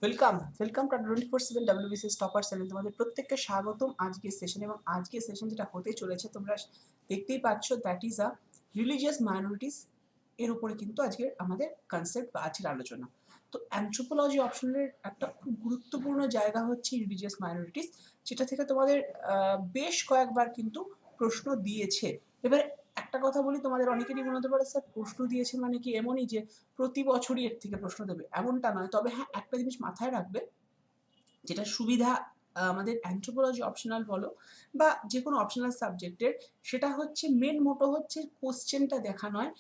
Welcome to 24/7 WBCS topper channel. তোমাদের প্রত্যেককে স্বাগতম আজকের সেশনে। এবং আজকের সেশন যেটা হতে চলেছে তোমরা দেখতেই পাচ্ছ, that is a religious minorities এর উপরে কিন্তু আজকে আমাদের কনসেপ্ট বা আজকের আলোচনা। তো অ্যানথ্রোপোলজি অপশনের একটা খুব গুরুত্বপূর্ণ জায়গা হচ্ছে রিলিজিয়াস মাইনরিটিস, যেটা থেকে তোমাদের বেশ কয়েকবার কিন্তু প্রশ্ন দিয়েছে। এবার একটা কথা বলি, তোমাদের অনেকেরই মনে হতে পারে স্যার প্রশ্ন দিয়েছে মানে কি এমনই যে প্রতি বছরই এর থেকে প্রশ্ন দেবে, এমনটা নয়। তবে হ্যাঁ, একটা জিনিস মাথায় রাখবে, যেটা সুবিধা আমাদের অ্যানথ্রোপোলজি অপশনাল বলো বা যে কোনো অপশনাল সাবজেক্টের, সেটা হচ্ছে মেন মোটো হচ্ছে কোশ্চেনটা দেখা নয়,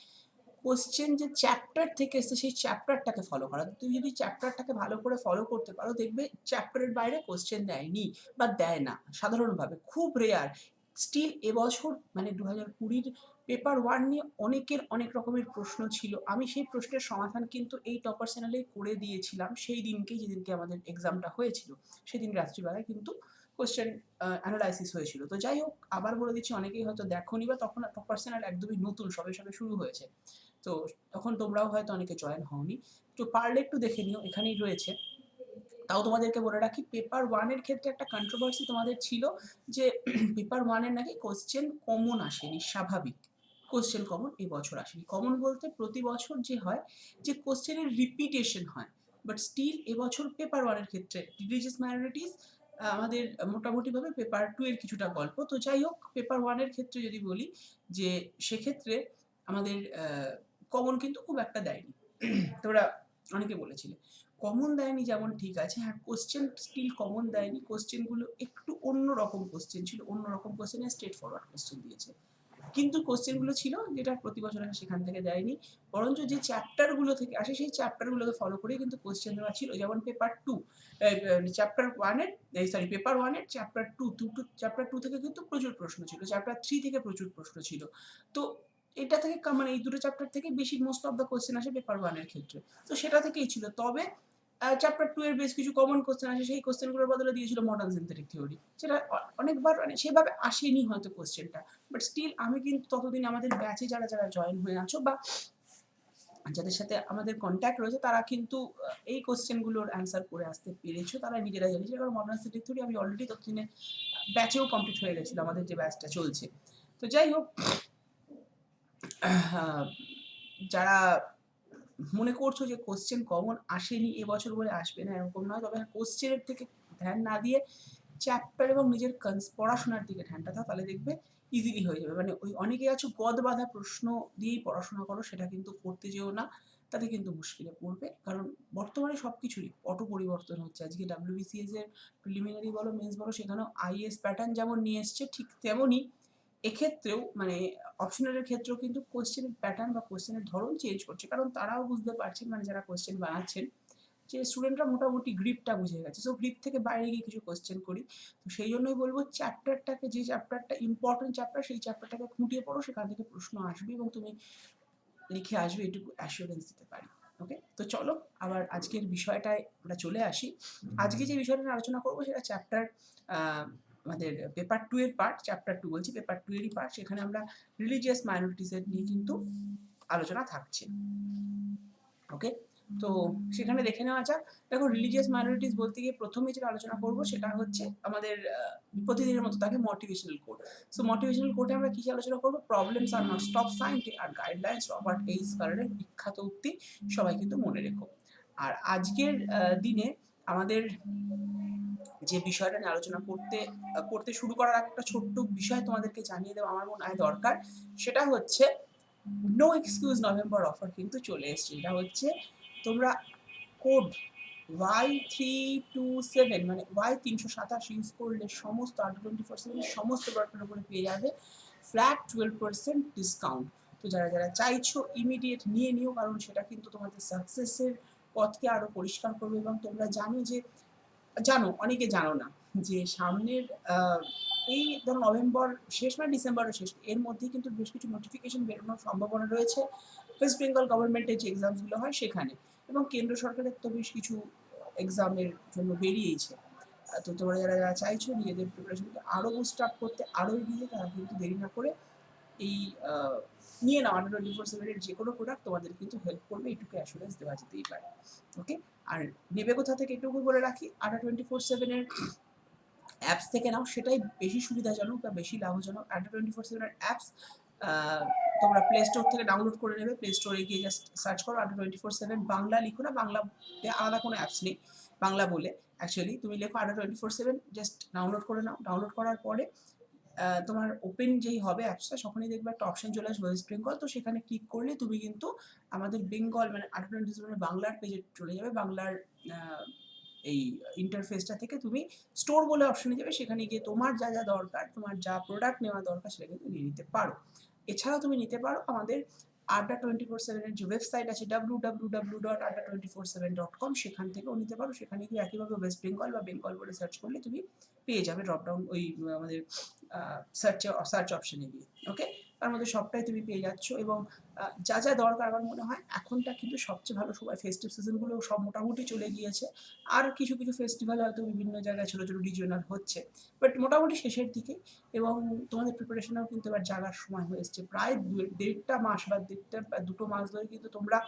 কোশ্চেন যে চ্যাপ্টার থেকে এসে সেই চ্যাপ্টারটাকে ফলো করা। তুমি যদি চ্যাপ্টারটাকে ভালো করে ফলো করতে পারো, দেখবে চ্যাপ্টারের বাইরে কোশ্চেন দেয়নি বা দেয় না সাধারণভাবে, খুব রেয়ার। স্টিল এবছর মানে 2020 পেপার 1 নিয়ে অনেকের অনেক রকমের প্রশ্ন ছিল। আমি সেই প্রশ্নের সমাধান কিন্তু এই টপার চ্যানেলেই করে দিয়েছিলাম সেই দিনকেই, যেদিনকে আমাদের এক্সামটা হয়েছিল সেদিন রাত্রিবেলায় কিন্তু কোশ্চেন অ্যানালাইসিস হয়েছিল। তো যাই হোক, আবার বলে দিচ্ছি, অনেকেই হয়তো দেখোনি বা তখন টপার চ্যানেল একদমই নতুন, সবে সবে শুরু হয়েছে, তো তখন তোমরাও হয়তো অনেকে জয়েন হওনি। তো পারলে একটু দেখে নিও, এখানেই রয়েছে। তাও তোমাদেরকে বলে রাখি, পেপার 1 এর ক্ষেত্রে একটা কন্ট্রোভার্সি তোমাদের ছিল যে পেপার 1 এর নাকি কোশ্চেন কমন আসেনি। স্বাভাবিক, কোশ্চেন কমন এই বছর আসেনি। কমন বলতে প্রতি বছর যে হয় যে কোশ্চেনের রিপিটেশন হয়, বাট স্টিল এবছর পেপার 1 এর ক্ষেত্রে রিলিজিয়াস মাইনরিটিস আমাদের মোটামুটিভাবে পেপার 2 এর কিছুটা গল্প। তো যাই হোক, পেপার 1 এর ক্ষেত্রে যদি বলি, যে সেক্ষেত্রে আমাদের কমন কিন্তু খুব একটা দেয়নি। তোমরা অনেকে বলেছিলে কমন দেয়নি, যেমন ঠিক আছে, হ্যাঁ কোশ্চেন স্টিল কমন দেয়নি। কোশ্চেনগুলো একটু অন্যরকম কোশ্চেন ছিল, অন্যরকম কোশ্চেনে স্ট্রেট ফরওয়ার্ড কোশ্চেন দিয়েছে। কিন্তু কোশ্চেনগুলো ছিল যেটা প্রতি বছর আসে সেখান থেকে দেয়নি, বরঞ্চ যে চ্যাপ্টারগুলো থেকে আসে সেই চ্যাপ্টারগুলোকে ফলো করেই কিন্তু কোশ্চেন দেওয়া ছিল। যেমন পেপার 2, চ্যাপ্টার 1 এর, সরি পেপার 1 এর চ্যাপ্টার 2, চ্যাপ্টার 2 থেকে কিন্তু প্রচুর প্রশ্ন ছিল, চ্যাপ্টার 3 থেকে প্রচুর প্রশ্ন ছিল। তো এটা থেকে মানে এই দুটো চ্যাপ্টার থেকে বেশি মোস্ট অফ দ্য কোশ্চেন আসে পেপার 1 এর ক্ষেত্রে। তো সেটা থেকেই ছিল। তবে চ্যাপ্টার 2 এর বেশ কিছু কমন কোশ্চেন আসে, সেই কোশ্চেনগুলোর বদলে দিয়েছিল মডার্ন সিনথেটিক থিওরি, যেটা অনেকবার মানে সেভাবে আসেনি হয়তো কোশ্চেনটা। বাট স্টিল আমি কিন্তু ততদিন আমাদের ব্যাচে যারা যারা জয়েন হয়ে আছো বা যাদের সাথে আমাদের কন্ট্যাক্ট রয়েছে, তারা কিন্তু এই কোশ্চেনগুলোর অ্যান্সার করে আসতে পেরেছো, তারা নিজেরা জেনেছে। কারণ মডার্ন সিনথেটিক থিওরি আমি অলরেডি ততদিনে ব্যাচেও কমপ্লিট হয়ে গেছিল, আমাদের যে ব্যাচটা চলছে। তো যাই হোক, যারা মনে করছো যে কোশ্চেন কমন আসেনি এবছর বলে আসবে না, এরকম নয়। তবে কোশ্চেনের থেকে ধ্যান না দিয়ে চ্যাপ্টার এবং নিজের পড়াশোনার দিকে ধ্যানটা দাও, তাহলে দেখবে ইজিলি হয়ে যাবে। মানে ওই অনেকে আছো গদ বাঁধা প্রশ্ন দিয়েই পড়াশোনা করো, সেটা কিন্তু করতে যেও না, তাতে কিন্তু মুশকিলে পড়বে। কারণ বর্তমানে সব কিছুরই অটো পরিবর্তন হচ্ছে। আজকে WBCS এর প্রিলিমিনারি বলো, মেন্স বলো, সেখানেও আইএস প্যাটার্ন যেমন নিয়ে এসছে, ঠিক তেমনই এক্ষেত্রেও মানে অপশনালের ক্ষেত্রেও কিন্তু কোশ্চেনের প্যাটার্ন বা কোশ্চেনের ধরন চেঞ্জ করছে। কারণ তারাও বুঝতে পারছেন, মানে যারা কোশ্চেন বানাচ্ছেন, যে স্টুডেন্টরা মোটামুটি গ্রিপটা বুঝে গেছে। সো গ্রিপ থেকে বাইরে গিয়ে কিছু কোশ্চেন করি। তো সেই জন্যই বলবো, চ্যাপ্টারটাকে, যে চ্যাপ্টারটা ইম্পর্টেন্ট চ্যাপ্টার, সেই চ্যাপ্টারটাকে খুঁটিয়ে পড়ো, সেখান থেকে প্রশ্ন আসবে এবং তুমি লিখে আসবে, এটুকু অ্যাসিওরেন্স দিতে পারি। ওকে, তো চলো আবার আজকের বিষয়টায় আমরা চলে আসি। আজকে যে বিষয়টা নিয়ে আলোচনা করবো সেটা চ্যাপ্টার আমাদের পেপার 2 এর পার্ট, চ্যাপ্টার 2 বলছি, পেপার 2 এরই পার্ট। সেখানে আমরা রিলিজিয়াস মাইনরিটিসের নিয়ে কিন্তু আলোচনা থাকছে। ওকে, তো সেখানে দেখে নেওয়া যাক। দেখো, রিলিজিয়াস মাইনরিটিস বলতে গিয়ে প্রথমে যেটা আলোচনা করব সেটা হচ্ছে আমাদের প্রতিদিনের মতো থাকে মোটিভেশনাল কোড। সো মোটিভেশনাল কোডে আমরা কি আলোচনা করব? Problems are not stop sign are guidelines, Robert H স্কালারের বিখ্যাত উক্তি, সবাই কিন্তু মনে রেখো। আর আজকের দিনে আমাদের যে বিষয়টা নিয়ে আলোচনা করতে শুরু করার একটা ছোট্ট বিষয় তোমাদেরকে জানিয়ে দেওয়া আমার মনে হয় দরকার। সেটা হচ্ছে নো এক্সকিউজ নভেম্বর অফার কিন্তু চলে এসছে। এটা হচ্ছে তোমরা কোড Y327 মানে Y327 ইউজ করলে সমস্ত R24/7 সমস্ত প্রোডাক্টের উপরে পেয়ে যাবে ফ্ল্যাট 12% ডিসকাউন্ট। তো যারা যারা চাইছো ইমিডিয়েট নিয়ে নিও, কারণ সেটা কিন্তু তোমাদের সাকসেসের পথকে আরো পরিষ্কার করবে। এবং তোমরা জানো অনেকে জানো না যে সামনের এই ধরো নভেম্বর শেষ মানে ডিসেম্বরের শেষ, এর মধ্যেই কিন্তু বেশ কিছু নোটিফিকেশন বেরোনোর সম্ভাবনা রয়েছে ওয়েস্ট বেঙ্গল গভর্নমেন্টের যে এক্সামসগুলো হয় সেখানে, এবং কেন্দ্র সরকারের তো বেশ কিছু এক্সামের জন্য বেরিয়েছে। তো তোমরা যারা যারা চাইছো নিজেদের প্রিপারেশনকে আরও বুস্ট আপ করতে, আরও এগিয়ে, তারা কিন্তু দেরি না করে এই নিয়ে নাও। R24/7 যে কোনো প্রোডাক্ট তোমাদের কিন্তু হেল্প করবে, এটুকু অ্যাসুরেন্স দেওয়া যেতেই পারে। ওকে, আর নেবে কোথা থেকে এটুকু বলে রাখি, আড্ডা 24/7-এর অ্যাপস থেকে নাও, সেটাই বেশি সুবিধাজনক বা বেশি লাভজনক। আড্ডা 24/7-এর অ্যাপস তোমরা প্লে স্টোর থেকে ডাউনলোড করে নেবে। প্লে স্টোরে গিয়ে জাস্ট সার্চ করো আড্ডা 24/7 বাংলা, লিখো না, বাংলাতে আলাদা কোনো অ্যাপস নেই বাংলা বলে, অ্যাকচুয়ালি তুমি লেখো আড্ডা 24/7, জাস্ট ডাউনলোড করে নাও। ডাউনলোড করার পরে তোমার ওপেন যেই হবে অ্যাপসটা, তখনই দেখবে একটা অপশন চলে আসবে ওয়েস্ট বেঙ্গল। তো সেখানে ক্লিক করলে তুমি কিন্তু আমাদের বেঙ্গল মানে আড্ডা 24/7 বাংলার পেজে চলে যাবে। বাংলার এই ইন্টারফেসটা থেকে তুমি স্টোর বলে অপশনে যাবে, সেখানে গিয়ে তোমার যা যা দরকার, তোমার যা প্রোডাক্ট নেওয়া দরকার সেটা কিন্তু নিয়ে নিতে পারো। এছাড়াও তুমি নিতে পারো আমাদের আড্ডা 24/7-এর যে ওয়েবসাইট আছে www.adda247.com, সেখান থেকেও নিতে পারো। সেখানে গিয়ে একইভাবে ওয়েস্ট বেঙ্গল বা বেঙ্গল বলে সার্চ করলে তুমি পেয়ে যাবে ড্রপডাউন ওই আমাদের সার্চ অপশনে গিয়ে। ওকে, তার মধ্যে সবটাই তুমি পেয়ে যাচ্ছ। এবং যা যা দরকার আমার মনে হয় এখনটা কিন্তু সবচেয়ে ভালো সময়, ফেস্টিভ সিজনগুলো সব মোটামুটি চলে গিয়েছে। আর কিছু কিছু ফেস্টিভ্যাল হয়তো বিভিন্ন জায়গায় ছোটো ছোটো রিজিওনাল হচ্ছে, বাট মোটামুটি শেষের দিকে। এবং তোমাদের প্রিপারেশনেও কিন্তু এবার জাগার সময় হয়ে এসছে। প্রায় 1.5 মাস বা 2 মাস ধরে কিন্তু তোমরা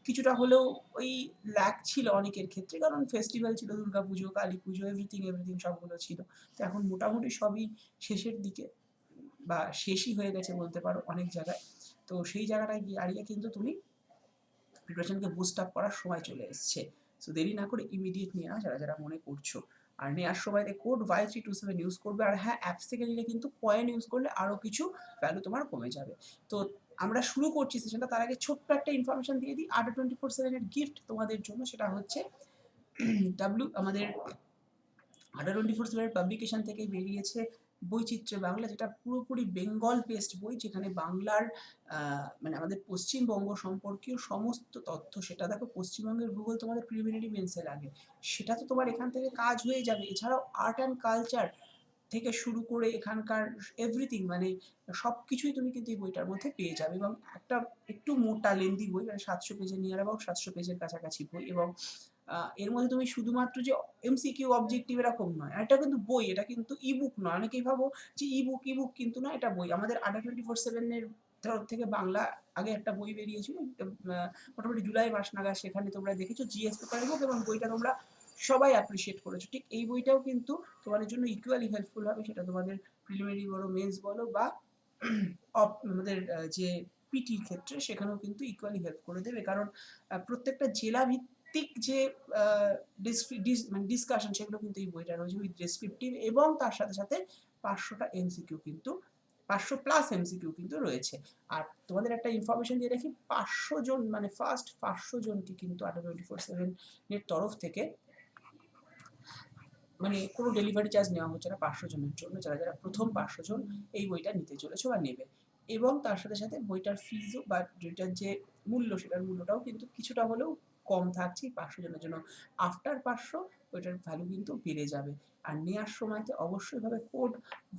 কিছুটা হলেও ওই ল্যাক ছিল অনেকের ক্ষেত্রে, কারণ ফেস্টিভ্যাল ছিল, দুর্গাপুজো, কালী পুজো, এভরিথিং সবগুলো ছিল। তো এখন মোটামুটি সবই শেষের দিকে বা শেষই হয়ে গেছে বলতে পারো অনেক জায়গায়। তো সেই জায়গাটায় গিয়ে দাঁড়িয়ে কিন্তু তুমি প্রিপারেশনকে বুস্ট আপ করার সময় চলে এসছে। সো দেরি না করে ইমিডিয়েট নিয়ে নাও যারা যারা মনে করছো। আর নেওয়ার সময় কোড Y327 ইউজ করবে। আর হ্যাঁ, অ্যাপস থেকে নিলে কিন্তু কয়েন ইউজ করলে আরও কিছু ভ্যালু তোমার কমে যাবে। তো আমরা শুরু করছি সেশনটা, তার আগে ছোট্ট একটা ইনফরমেশন দিয়ে দিই আড্ডা 24/7-এর গিফট তোমাদের জন্য। সেটা হচ্ছে আমাদের আড্ডা 24/7 পাবলিকেশন থেকে বেরিয়েছে বৈচিত্র্য বাংলা, যেটা পুরোপুরি বেঙ্গল বেসড বই, যেখানে বাংলার মানে আমাদের পশ্চিমবঙ্গ সম্পর্কীয় সমস্ত তথ্য, সেটা দেখো পশ্চিমবঙ্গের ভূগোল তোমাদের প্রিলিমিনারি মেন্সে লাগে, সেটা তো তোমার এখান থেকে কাজ হয়ে যাবে। এছাড়াও আর্ট অ্যান্ড কালচার থেকে শুরু করে এখানকার এভরিথিং মানে সব কিছুই তুমি কিন্তু এই বইটার মধ্যে পেয়ে যাবে। এবং একটা একটু মোটা লেন্দি বই, মানে 700 পেজের, নিয়ার অ্যাবাউট 700 পেজের কাছাকাছি বই। এবং এর মধ্যে তুমি শুধুমাত্র যে এমসিকিউ অবজেক্টিভ এরকম নয়, এটা কিন্তু বই, এটা কিন্তু ইবুক নয়। অনেকেই ভাবো যে ইবুক কিন্তু না, এটা বই। আমাদের আড্ডা 24/7-এর তরফ থেকে বাংলা আগে একটা বই বেরিয়েছিল মোটামুটি জুলাই মাস নাগাদ, সেখানে তোমরা দেখেছো জিএস পেপারের বুক, এবং বইটা তোমরা সবাই অ্যাপ্রিসিয়েট করেছো। ঠিক এই বইটাও কিন্তু তোমাদের জন্য ইকুয়ালি হেল্পফুল হবে, সেটা তোমাদের প্রিলিমিনারি বলো, মেন্স বলো, বা আমাদের যে পিটির ক্ষেত্রে, সেখানেও কিন্তু ইকুয়ালি হেল্প করে দেবে। কারণ প্রত্যেকটা জেলা ভিত্তিক যে মানে ডিসকাশন, সেগুলো কিন্তু এই বইটা রয়েছে উইথ ডেসক্রিপটিভ, এবং তার সাথে সাথে 500টা এমসিকিউ কিন্তু 500+ এমসিকিউ কিন্তু রয়েছে। আর তোমাদের একটা ইনফরমেশন দিয়ে রাখি, 500 জন মানে ফার্স্ট 500 জনকে কিন্তু আড্ডা 24/7-এর তরফ থেকে মানে কোনো ডেলিভারি চার্জ নেওয়া হচ্ছে না 500 জনের জন্য, যারা যারা প্রথম 500 জন এই বইটা নিতে চলেছে বা নেবে। এবং তার সাথে সাথে বইটার ফিজও বা যেটার যে মূল্য, সেটার মূল্যটাও কিন্তু কিছুটা হলেও কম থাকছে 500 জনের জন্য। আফটার 500 ওইটার ভ্যালু কিন্তু বেড়ে যাবে। আর নেওয়ার সময়তে অবশ্যই ভাবে কোড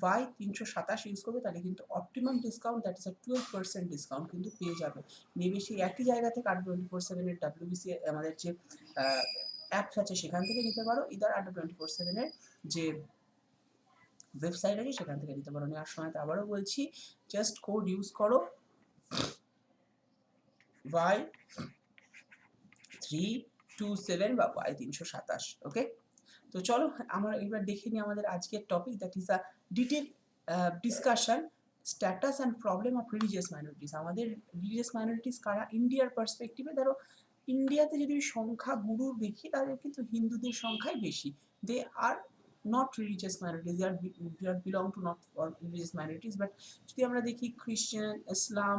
Y327 ইউজ করবে, তাহলে কিন্তু optimum discount, that is 12% discount কিন্তু পেয়ে যাবে। নেবে সেই একই জায়গা থেকে আড্ডা 24/7-এর WBC আমাদের যে অ্যাপস আছে সেখান থেকে নিতে পারো, ইদার আড্ডা 24/7-এর যে ওয়েবসাইট আছে সেখান থেকে নিতে পারো। নেওয়ার সময় আবারও বলছি, জাস্ট কোড ইউজ করো Y327 বা Y327। ওকে, তো চলো আমরা এবার দেখে নিই আমাদের আজকের topic, that is a detail discussion status and problem of religious minorities. আমাদের রিলিজিয়াস মাইনরিটিস কারা ইন্ডিয়ার পার্সপেক্টিভে। ধরো ইন্ডিয়াতে যদি সংখ্যা গুরু দেখি, তাহলে কিন্তু হিন্দুদের সংখ্যাই বেশি। They are not religious minorities, they are belong to not religious minorities. But যদি আমরা দেখি খ্রিশ্চান, ইসলাম,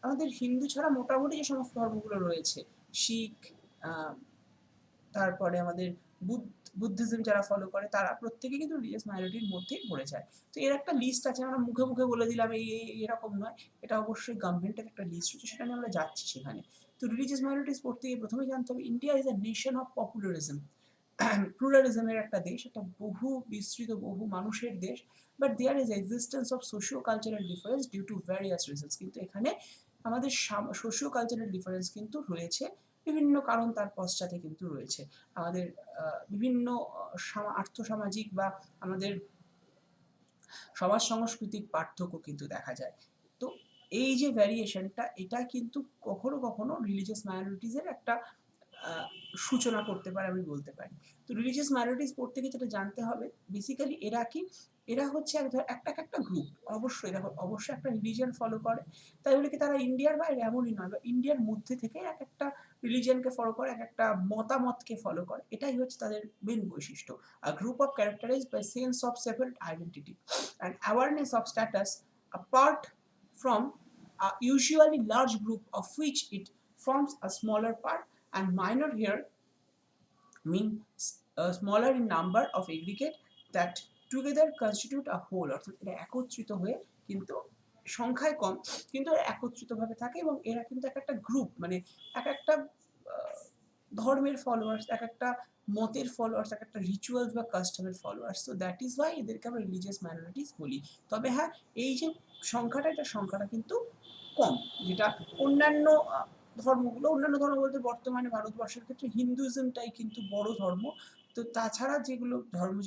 আমাদের হিন্দু ছাড়া মোটামুটি যে সমস্ত ধর্মগুলো রয়েছে, শিখ, তারপরে আমাদের বুদ্ধিজম যারা ফলো করে, তারা প্রত্যেকে কিন্তু রিলিজিয়াস মাইনরিটির মধ্যেই পড়ে যায়। তো এর একটা লিস্ট আছে, আমরা মুখে মুখে বলে দিলাম এই এরকম নয়, এটা অবশ্যই গভর্নমেন্টের একটা লিস্ট রয়েছে, সেটা নিয়ে আমরা যাচ্ছি সেখানে। তো রিলিজিয়াস মাইনরিটিস পড়তে গিয়ে প্রথমেই জানতে হবে, India is a nation of populism. প্লুরালিজমের একটা দেশ, একটা বহু বিস্তৃত বহু মানুষের দেশ। But there is existence of socio cultural difference due to various reasons. কিন্তু এখানে আমাদের সোশিও কালচারাল ডিফারেন্স কিন্তু রয়েছে, বিভিন্ন কারণ তার পশ্চাতে কিন্তু রয়েছে। আমাদের বিভিন্ন আর্থসামাজিক বা আমাদের সমাজ সাংস্কৃতিক পার্থক্য কিন্তু দেখা যায়। তো এই যে ভ্যারিয়েশনটা, এটা কিন্তু কখনো কখনো রিলিজিয়াস মাইনরিটিসের একটা সূচনা করতে পারে আমি বলতে পারি। তো রিলিজিয়াস মাইনরিটিস পড়তে গিয়ে যেটা জানতে হবে বেসিক্যালি এরা কি, এরা হচ্ছে একটা গ্রুপ, অবশ্যই দেখো অবশ্যই একটা রিলিজিয়ান ফলো করে, তাই বলে কি তারা ইন্ডিয়ার বাইরে এমনই নয়, বা ইন্ডিয়ার মধ্যে থেকে এক একটা রিলিজিয়ানকে ফলো করে, এক একটা মতামতকে ফলো করে, এটাই হচ্ছে তাদের মেন বৈশিষ্ট্য। A group of characterized by sense of separate identity and awareness of status apart from a usually large group of which it forms a smaller part, and minor here mean smaller in number of aggregate that together constitute a whole, অর্থাৎ এরা একত্রিত হয়ে কিন্তু সংখ্যায় কম কিন্তু এরা একত্রিতভাবে থাকে, এবং এরা কিন্তু এক একটা গ্রুপ, মানে এক একটা ধর্মের ফলোয়ার্স, এক একটা মতের ফলোয়ার্স, এক একটা রিচুয়ালস বা কাস্টমের followers. So that is why এদেরকে আমরা রিলিজিয়াস মাইনরিটিস বলি। তবে হ্যাঁ, এই যে সংখ্যাটা, এটা সংখ্যাটা কিন্তু কম, যেটা অন্যান্য অন্যান্য ধর্ম বলতে বর্তমানে ভারতবর্ষের ক্ষেত্রে হিন্দুইজমটাই কিন্তু বড় ধর্ম। তো তাছাড়া যেগুলো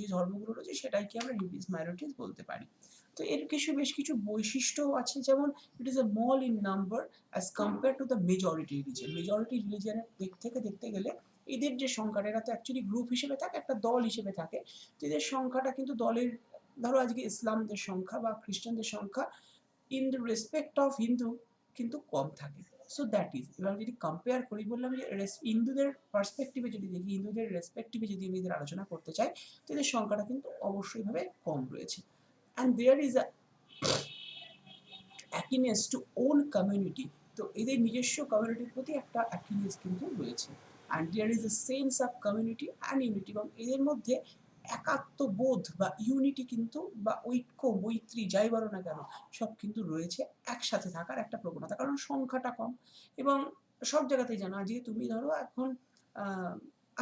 যে ধর্মগুলো রয়েছে সেটাকে আমরা রিলিজিয়াস মাইনরিটিস বলতে পারি। তো এর বেশ কিছু বৈশিষ্ট্য আছে, যেমন it is a small in number as compare to the majority religion. Majority রিলিজিয়নের দিক থেকে দেখতে গেলে এদের যে সংখ্যাটা, এরা তো অ্যাকচুয়ালি গ্রুপ হিসেবে থাকে, একটা দল হিসেবে থাকে, তো এদের সংখ্যাটা কিন্তু দলের, ধরো আজকে ইসলামদের সংখ্যা বা খ্রিস্টানদের সংখ্যা in the respect of Hindu কিন্তু কম থাকে। সো দ্যাট ইজ, এবার যদি কম্পেয়ার করি, বললাম যে হিন্দুদের পার্সপেক্টিভে যদি দেখি, হিন্দুদের রেসপেক্টিভে যদি আমি এদের আলোচনা করতে চাই, তো এদের সংখ্যাটা কিন্তু অবশ্যইভাবে কম রয়েছে। And there is a akinness to own community, তো এদের নিজস্ব কমিউনিটির প্রতি একটা অ্যাকিনেস কিন্তু রয়েছে। And there is a sense of community and unity, এবং এদের মধ্যে একাত্মবোধ বা ইউনিটি কিন্তু, বা ঐক্য মৈত্রী যাই বলো না কেন, সব কিন্তু রয়েছে, একসাথে থাকার একটা প্রবণতা, কারণ সংখ্যাটা কম। এবং সব জায়গাতেই জানো, আজকে তুমি ধরো এখন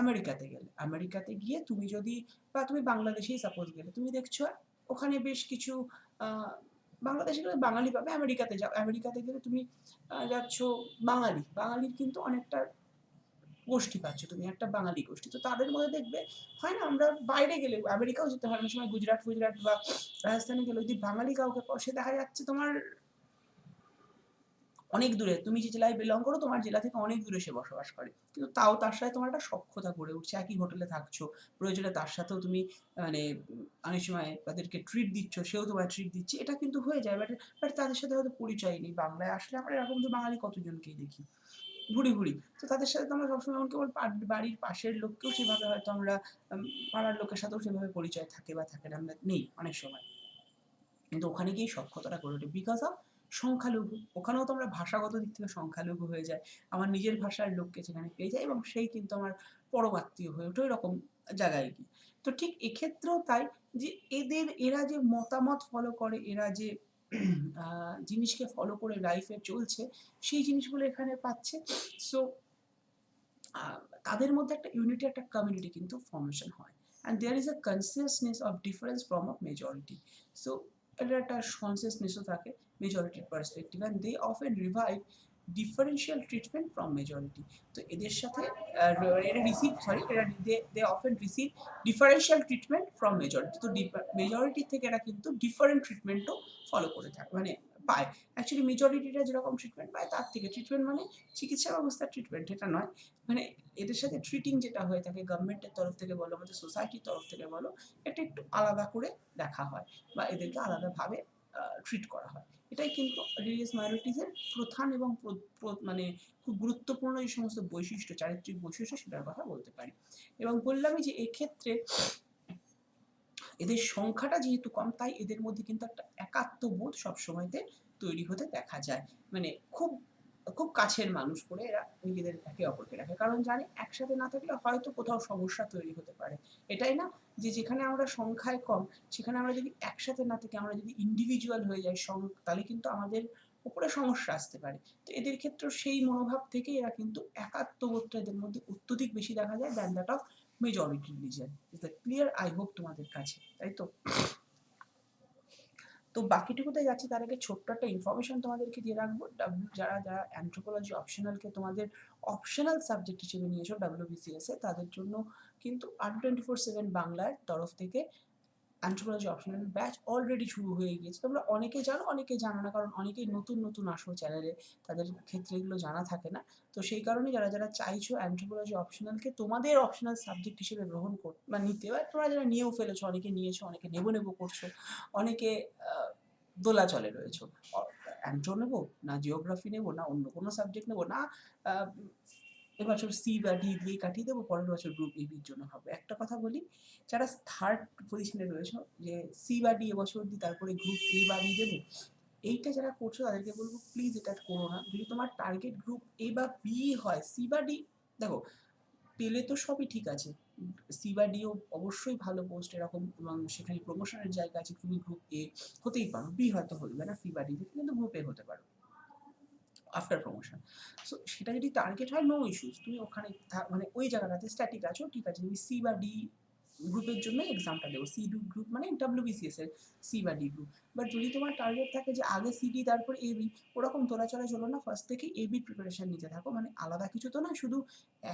আমেরিকাতে গেলে, আমেরিকাতে গিয়ে তুমি যদি, বা তুমি বাংলাদেশেই সাপোজ গেলে, তুমি দেখছো ওখানে বেশ কিছু বাংলাদেশে গেলে বাঙালি পাবে, আমেরিকাতে যাও, আমেরিকাতে গেলে তুমি যাচ্ছ বাঙালির কিন্তু অনেকটা গোষ্ঠী পাচ্ছ, তুমি একটা বাঙালি গোষ্ঠী। তো তাদের মধ্যে দেখবে, হয় না, আমরা বাইরে গেলে, আমেরিকাও যেতে হয়, অনেক সময় গুজরাট বা রাজস্থানে গেলে যদি বাঙালি কাউকে পাও, সে দেখা যাচ্ছে তোমার অনেক দূরে, তুমি যে জেলায় বিলং করো তোমার জেলা থেকে অনেক দূরে সে বসবাস করে, কিন্তু তাও তার সাথে তোমার একটা সখ্যতা গড়ে উঠছে, একই হোটেলে থাকছো, প্রয়োজনে তার সাথেও তুমি মানে অনেক সময় তাদেরকে ট্রিট দিচ্ছ, সেও তোমায় ট্রিট দিচ্ছে, এটা কিন্তু হয়ে যায়। বাট তাদের সাথে হয়তো পরিচয় নেই। বাংলায় আসলে আমরা এরকম তো বাঙালি কতজনকেই দেখি ভুরি, তো তাদের সাথে তো আমরা সবসময় কেবল বাড়ির পাশের লোককেও সেভাবে হয়তো আমরা পাড়ার লোকের সাথেও সেভাবে পরিচয় থাকে বা থাকে না, আমরা নেই অনেক সময়। কিন্তু ওখানে গিয়ে সখ্যতাটা গড়ে ওঠে বিকজ অফ সংখ্যালঘু। ওখানেও তো আমরা ভাষাগত দিক থেকে সংখ্যালঘু হয়ে যায়, আমার নিজের ভাষার লোককে সেখানে পেয়ে যায়, এবং সেই কিন্তু আমার পরম আত্মীয় হয়ে ওঠে এরকম জায়গায় গিয়ে। তো ঠিক এক্ষেত্রেও তাই, যে এরা যে মতামত ফলো করে, এরা যে জিনিসকে ফলো করে লাইফে চলছে, সেই জিনিসগুলো এখানে পাচ্ছে। সো তাদের মধ্যে একটা ইউনিটি, একটা কমিউনিটি কিন্তু ফর্মেশন হয়, and there is a consciousness of difference from of majority. So এটা একটা কনসিয়াসনেসও থাকে মেজরিটির perspective, and they often revive differential treatment from majority. তো এদের সাথে এরা রিসিভ, সরি, এরা they often receive differential treatment from majority. তো মেজরিটি থেকে এরা কিন্তু ডিফারেন্ট ট্রিটমেন্টও ফলো করে থাকে, মানে পায়। অ্যাকচুয়ালি মেজরিটিরা যেরকম ট্রিটমেন্ট পায়, তার থেকে ট্রিটমেন্ট মানে চিকিৎসা ব্যবস্থার ট্রিটমেন্ট, এটা নয়, মানে এদের সাথে ট্রিটিং যেটা হয়ে থাকে গভর্নমেন্টের তরফ থেকে বলো, আমাদের সোসাইটির তরফ থেকে বলো, এটা একটু আলাদা করে দেখা হয়, বা এদেরকে আলাদাভাবে ট্রিট করা হয়। এটাই কিন্তু রিলিজিয়াস মাইনরিটিসের প্রধান এবং মানে খুব গুরুত্বপূর্ণ যে সমস্ত বৈশিষ্ট্য, চারিত্রিক বৈশিষ্ট্য, সেটার কথা বলতে পারি। এবং বললামই যে এক্ষেত্রে এদের সংখ্যাটা যেহেতু কম, তাই এদের মধ্যে কিন্তু একটা একাত্মবোধ সবসময়তে তৈরি হতে দেখা যায়, মানে খুব খুব কাছের মানুষ করে এরা নিজেদের একে অপরকে রাখে, কারণ জানে একসাথে না থাকলে হয়তো কোথাও সমস্যা তৈরি হতে পারে। এটাই না, যে যেখানে আমরা সংখ্যায় কম, সেখানে আমরা যদি একসাথে না থেকে আমরা যদি ইন্ডিভিজুয়াল হয়ে যাই, তাহলে কিন্তু আমাদের উপরে সমস্যা আসতে পারে। তো এদের ক্ষেত্রেও সেই মনোভাব থেকে এরা কিন্তু একাত্মবোধটা এদের মধ্যে অত্যধিক বেশি দেখা যায় than that of majority religion. Is that clear? I hope তোমাদের কাছে, তাই তো? তো বাকিটুকুতে যাচ্ছি, তার আগে ছোট্ট একটা ইনফরমেশন তোমাদেরকে দিয়ে রাখবো। যারা যারা অ্যানথ্রোপোলজি অপশনালকে তোমাদের অপশনাল সাবজেক্ট হিসেবে নিয়েছো WBCS এ, তাদের জন্য কিন্তু R24/7 বাংলার তরফ থেকে অ্যানথ্রোপোলজি অপশনাল ব্যাচ অলরেডি শুরু হয়ে গিয়েছে। তোমরা অনেকে জানো, অনেকে জানো না, কারণ অনেকেই নতুন নতুন আসো চ্যানেলে, তাদের ক্ষেত্রে এগুলো জানা থাকে না। তো সেই কারণে যারা যারা চাইছো অ্যানথ্রোপোলজি অপশনালকে তোমাদের অপশনাল সাবজেক্ট হিসেবে গ্রহণ করতে বা নিতে, বা তোমরা যারা নিয়েও ফেলেছো, অনেকে নিয়েছো, অনেকে নেবো নেবো করছো, অনেকে দোলাচলে রয়েছো, অ্যান্থ্রো নেবো না জিওগ্রাফি নেবো না অন্য কোনো সাবজেক্ট নেবো না, এবছর সি বা ডি দিয়ে কাটিয়ে দেবো, পরের বছর গ্রুপ এ বির জন্য হবে। একটা কথা বলি, যারা থার্ড পজিশনে রয়েছে যে সি বা ডি এবছর দিই তারপরে গ্রুপ এ বা বি দেবো, এইটা যারা করছো তাদেরকে বলবো প্লিজ এটা করো না। যদি তোমার টার্গেট গ্রুপ এ বা বি হয়, সি বা ডি দেখো পেলে তো সবই ঠিক আছে, সি বা ডিও অবশ্যই ভালো পোস্ট এরকম, এবং সেখানে প্রমোশনের জায়গা আছে, তুমি গ্রুপ এ হতেই পারো, বি হয়তো হইবে না সি বা ডি থেকে, কিন্তু গ্রুপ এ হতে পারো আফটার প্রমোশন। সো সেটা যদি টার্গেট হয়, নো ইস্যুস, তুমি ওখানে মানে ওই জায়গাটাতে স্ট্যাটিক আছো, ঠিক আছে, তুমি সি বা ডি গ্রুপের জন্য এক্সামটা দেবো, সি গ্রুপ মানে ডাব্লিউবিসিএস এর সি বা ডি গ্রুপ। বাট যদি তোমার টার্গেট থাকে যে আগে সিডি তারপর এবি, ওরকম তোলাচলে চলো না, ফার্স্ট থেকে এবি প্রিপারেশন নিতে থাকো, মানে আলাদা কিছু তো না, শুধু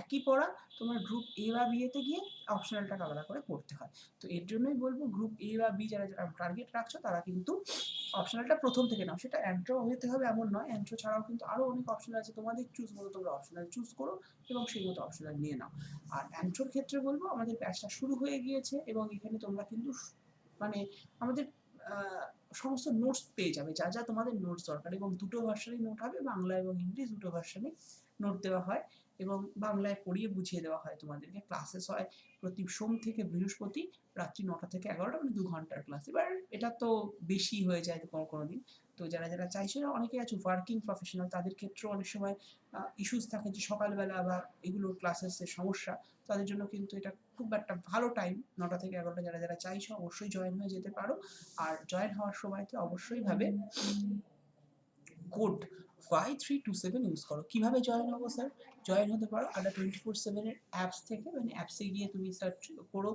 একই পড়া, তোমার গ্রুপ এ বা বি এতে গিয়ে অপশনালটাকে আলাদা করে পড়তে হয়। তো এর জন্যই বলবো গ্রুপ এ বা বি যারা যারা টার্গেট রাখছো তারা কিন্তু অপশনালটা প্রথম থেকে নাও। সেটা অ্যান্ট্রো হতে হবে এমন নয়, অ্যান্ট্রো ছাড়াও কিন্তু আরও অনেক অপশন আছে, তোমাদের চুজ মতো তোমরা অপশনাল চুজ করো এবং সেই মতো অপশনাল নিয়ে নাও। আর অ্যান্ট্রোর ক্ষেত্রে বলবো আমাদের ব্যাচটা শুরু হয়ে গিয়েছে, এবং এখানে তোমরা কিন্তু মানে আমাদের সমস্ত নোটস পেয়ে যাবে, যা যা তোমাদের নোটস দরকার, এবং দুটো ভার্সানেই নোট হবে, বাংলা এবং ইংলিশ দুটো ভার্সানে নোট দেওয়া হয়, এবং বাংলায় পড়িয়ে বুঝিয়ে দেওয়া হয় তোমাদেরকে। ক্লাসেস হয় প্রতি সোম থেকে বৃহস্পতি রাত্রি 9টা থেকে 11টা, মানে 2 ঘন্টার ক্লাস। এবার এটা তো বেশি হয়ে যায় কোনো কোনো দিন। তো যারা যারা চাইছে, অনেকে আছে ওয়ার্কিং প্রফেশনাল, তাদের ক্ষেত্রেও অনেক সময় ইস্যুস থাকে যে সকালবেলা বা এগুলো ক্লাসেসের সমস্যা, তাদের জন্য কিন্তু এটা খুব একটা ভালো টাইম। 9টা থেকে 11টা যারা যারা চাইছো অবশ্যই জয়েন হয়ে যেতে পারো। আর জয়েন হওয়ার সময়তে অবশ্যই ভাবে কোড Y327 ইউজ করো। কিভাবে জয়েন হবো স্যার? জয়েন হতে পারো Ada 24/7 এর অ্যাপস থেকে, মানে অ্যাপসে গিয়ে তুমি সার্চ করো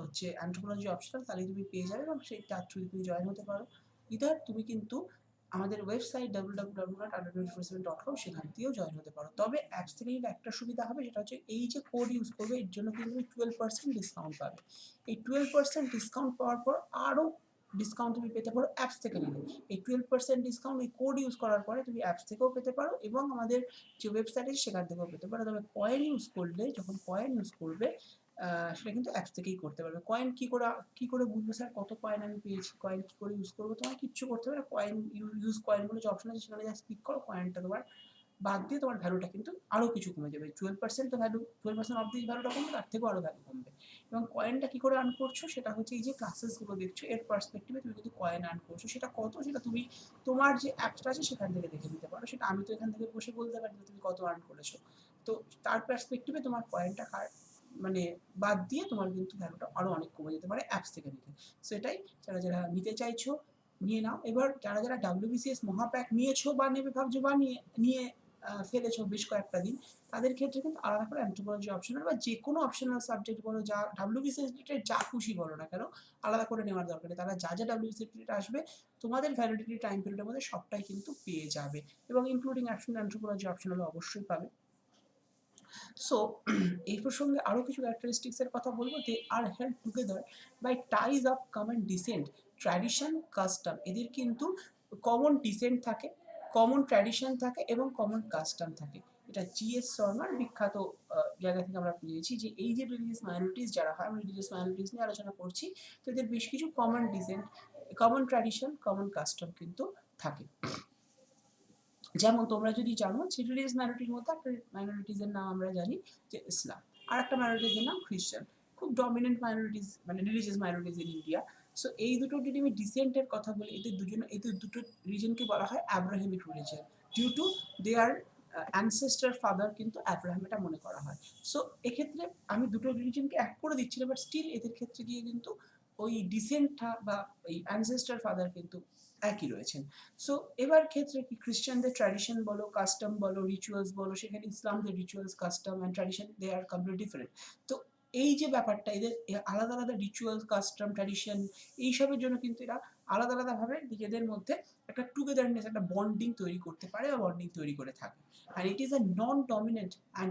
হচ্ছে অ্যানথ্রোপোলজি অপশনাল, তাহলে তুমি পেয়ে যাবে, এবং সেই তার থ্রুতে তুমি জয়েন হতে পারো। ইদার তুমি কিন্তু আমাদের ওয়েবসাইট www.ada247.com, সেখান দিয়েও জয়েন হতে পারো। তবে অ্যাপস থেকে নিলে একটা সুবিধা হবে, সেটা হচ্ছে এই যে কোড ইউজ করবে এর জন্য কিন্তু তুমি 12% ডিসকাউন্ট পাবে। এই 12% ডিসকাউন্ট পাওয়ার পর আরও ডিসকাউন্ট তুমি পেতে পারো অ্যাপস থেকে নিলে। এই 12% ডিসকাউন্ট এই কোড ইউজ করার পরে তুমি অ্যাপস থেকেও পেতে পারো, এবং আমাদের যে ওয়েবসাইট আছে সেখান থেকেও পেতে পারো। তবে কয়েন ইউজ করলে, যখন কয়েন ইউজ করবে সেটা কিন্তু অ্যাপস থেকেই করতে পারবে। কয়েন কী করে বুঝবো স্যার কত কয়েন আমি পেয়েছি, কয়েন কী করে ইউজ করবো? তোমার কিচ্ছু করতে হবে না, কয়েন ইউজ কয়েন বলে যে অপশন আছে সেখানে জাস্ট ক্লিক করো, কয়েনটা তোমার বাদ দিয়ে তোমার ভ্যালুটা কিন্তু আরও কিছু কমে যাবে। 12% তো ভ্যালু, 12% অফ দিয়ে ভ্যালুটা কমবে, তার থেকেও আরও ভ্যালু কমবে। এবং কয়েনটা কী করে আর্ন করছো, সেটা হচ্ছে এই যে ক্লাসেসগুলো দেখছো এর পার্সপেক্টিভে তুমি কিন্তু কয়েন আর্ন করছো। সেটা কত, সেটা তুমি তোমার যে অ্যাপসটা আছে সেখান থেকে দেখে নিতে পারো। সেটা আমি তো এখান থেকে বসে বলতে পারি না তুমি কত আর্ন করেছো। তো তার পার্সপেক্টিভে তোমার কয়েনটা মানে বাদ দিয়ে তোমার কিন্তু ভ্যালুটা আরও অনেক কমে যেতে পারে অ্যাপস থেকে নিলে। সেটাই, যারা যারা নিতে চাইছো নিয়ে নাও। এবার যারা যারা ডাব্লিউবিসিএস মহাপ্যাক নিয়েছো বা নেবে ভাবছো, বা নিয়ে নিয়ে ফেলেছো বেশ কয়েকটা দিন, তাদের ক্ষেত্রে কিন্তু আলাদা করে অ্যানথ্রোপোলজি অপশনাল বা যে কোনো অপশনাল সাবজেক্ট বলো, যা ডাব্লিউবিসিএস রিলেটেড যা খুশি বলো না কেন, আলাদা করে নেওয়ার দরকার নেই। তারা যা যা ডাব্লিউবিসিএস রিলেটেড আসবে তোমাদের ভ্যালিডিটি টাইম পিরিয়ডের মধ্যে সবটাই কিন্তু পেয়ে যাবে, এবং ইনক্লুডিং অ্যানথ্রোপোলজি অপশনালও অবশ্যই পাবে। সো এই প্রসঙ্গে আরও কিছু ক্যারেক্টারিস্টিক্সের কথা বলবো। They are held together by ties of common descent, tradition, custom. এদের কিন্তু কমন ডিসেন্ট থাকে, কমন ট্র্যাডিশন থাকে, এবং কমন কাস্টম থাকে। এটা জিএস শর্মার বিখ্যাত জায়গা থেকে আমরা পেয়েছি যে এই যে রিলিজিয়াস মাইনরিটিস যারা হয়, আমরা রিলিজিয়াস মাইনরিটিস নিয়ে আলোচনা করছি, তো এদের বেশ কিছু common descent, common tradition, common custom কিন্তু থাকে। যেমন তোমরা যদি জানো যে রিলিজিয়াস মাইনরিটির মধ্যে একটা মাইনরিটিসের নাম আমরা জানি যে ইসলাম, আর একটা মাইনরিটিসের নাম খ্রিস্টান, খুব ডমিনেন্ট মাইনরিটিস মানে religious minorities in India. So এই দুটো যদি আমি ডিসেন্টের কথা বলি, এদের দুটো রিজনকে বলা হয় Abrahamic religion, due to their ancestor father কিন্তু অ্যাব্রাহাম, এটা মনে করা হয়। সো এক্ষেত্রে আমি দুটো রিলিজনকে এক করে দিচ্ছি না, বাট স্টিল এদের ক্ষেত্রে গিয়ে কিন্তু ওই ডিসেন্টটা বা ওই অ্যানসেস্টার ফাদার কিন্তু একই রয়েছেন। সো এবার ক্ষেত্রে কি খ্রিস্টানদের ট্র্যাডিশন বলো, কাস্টম বলো, রিচুয়ালস বলো, সেখানে ইসলামদের rituals, custom and tradition they are completely different. তো এই যে ব্যাপারটা, এদের আলাদা আলাদা রিচুয়ালস, কাস্টম, ট্র্যাডিশন, এইসবের জন্য কিন্তু এরা আলাদা আলাদাভাবে নিজেদের মধ্যে একটা টুগেদারনেস, একটা বন্ডিং তৈরি করতে পারে বা বন্ডিং তৈরি করে থাকে। And it is a non-dominant and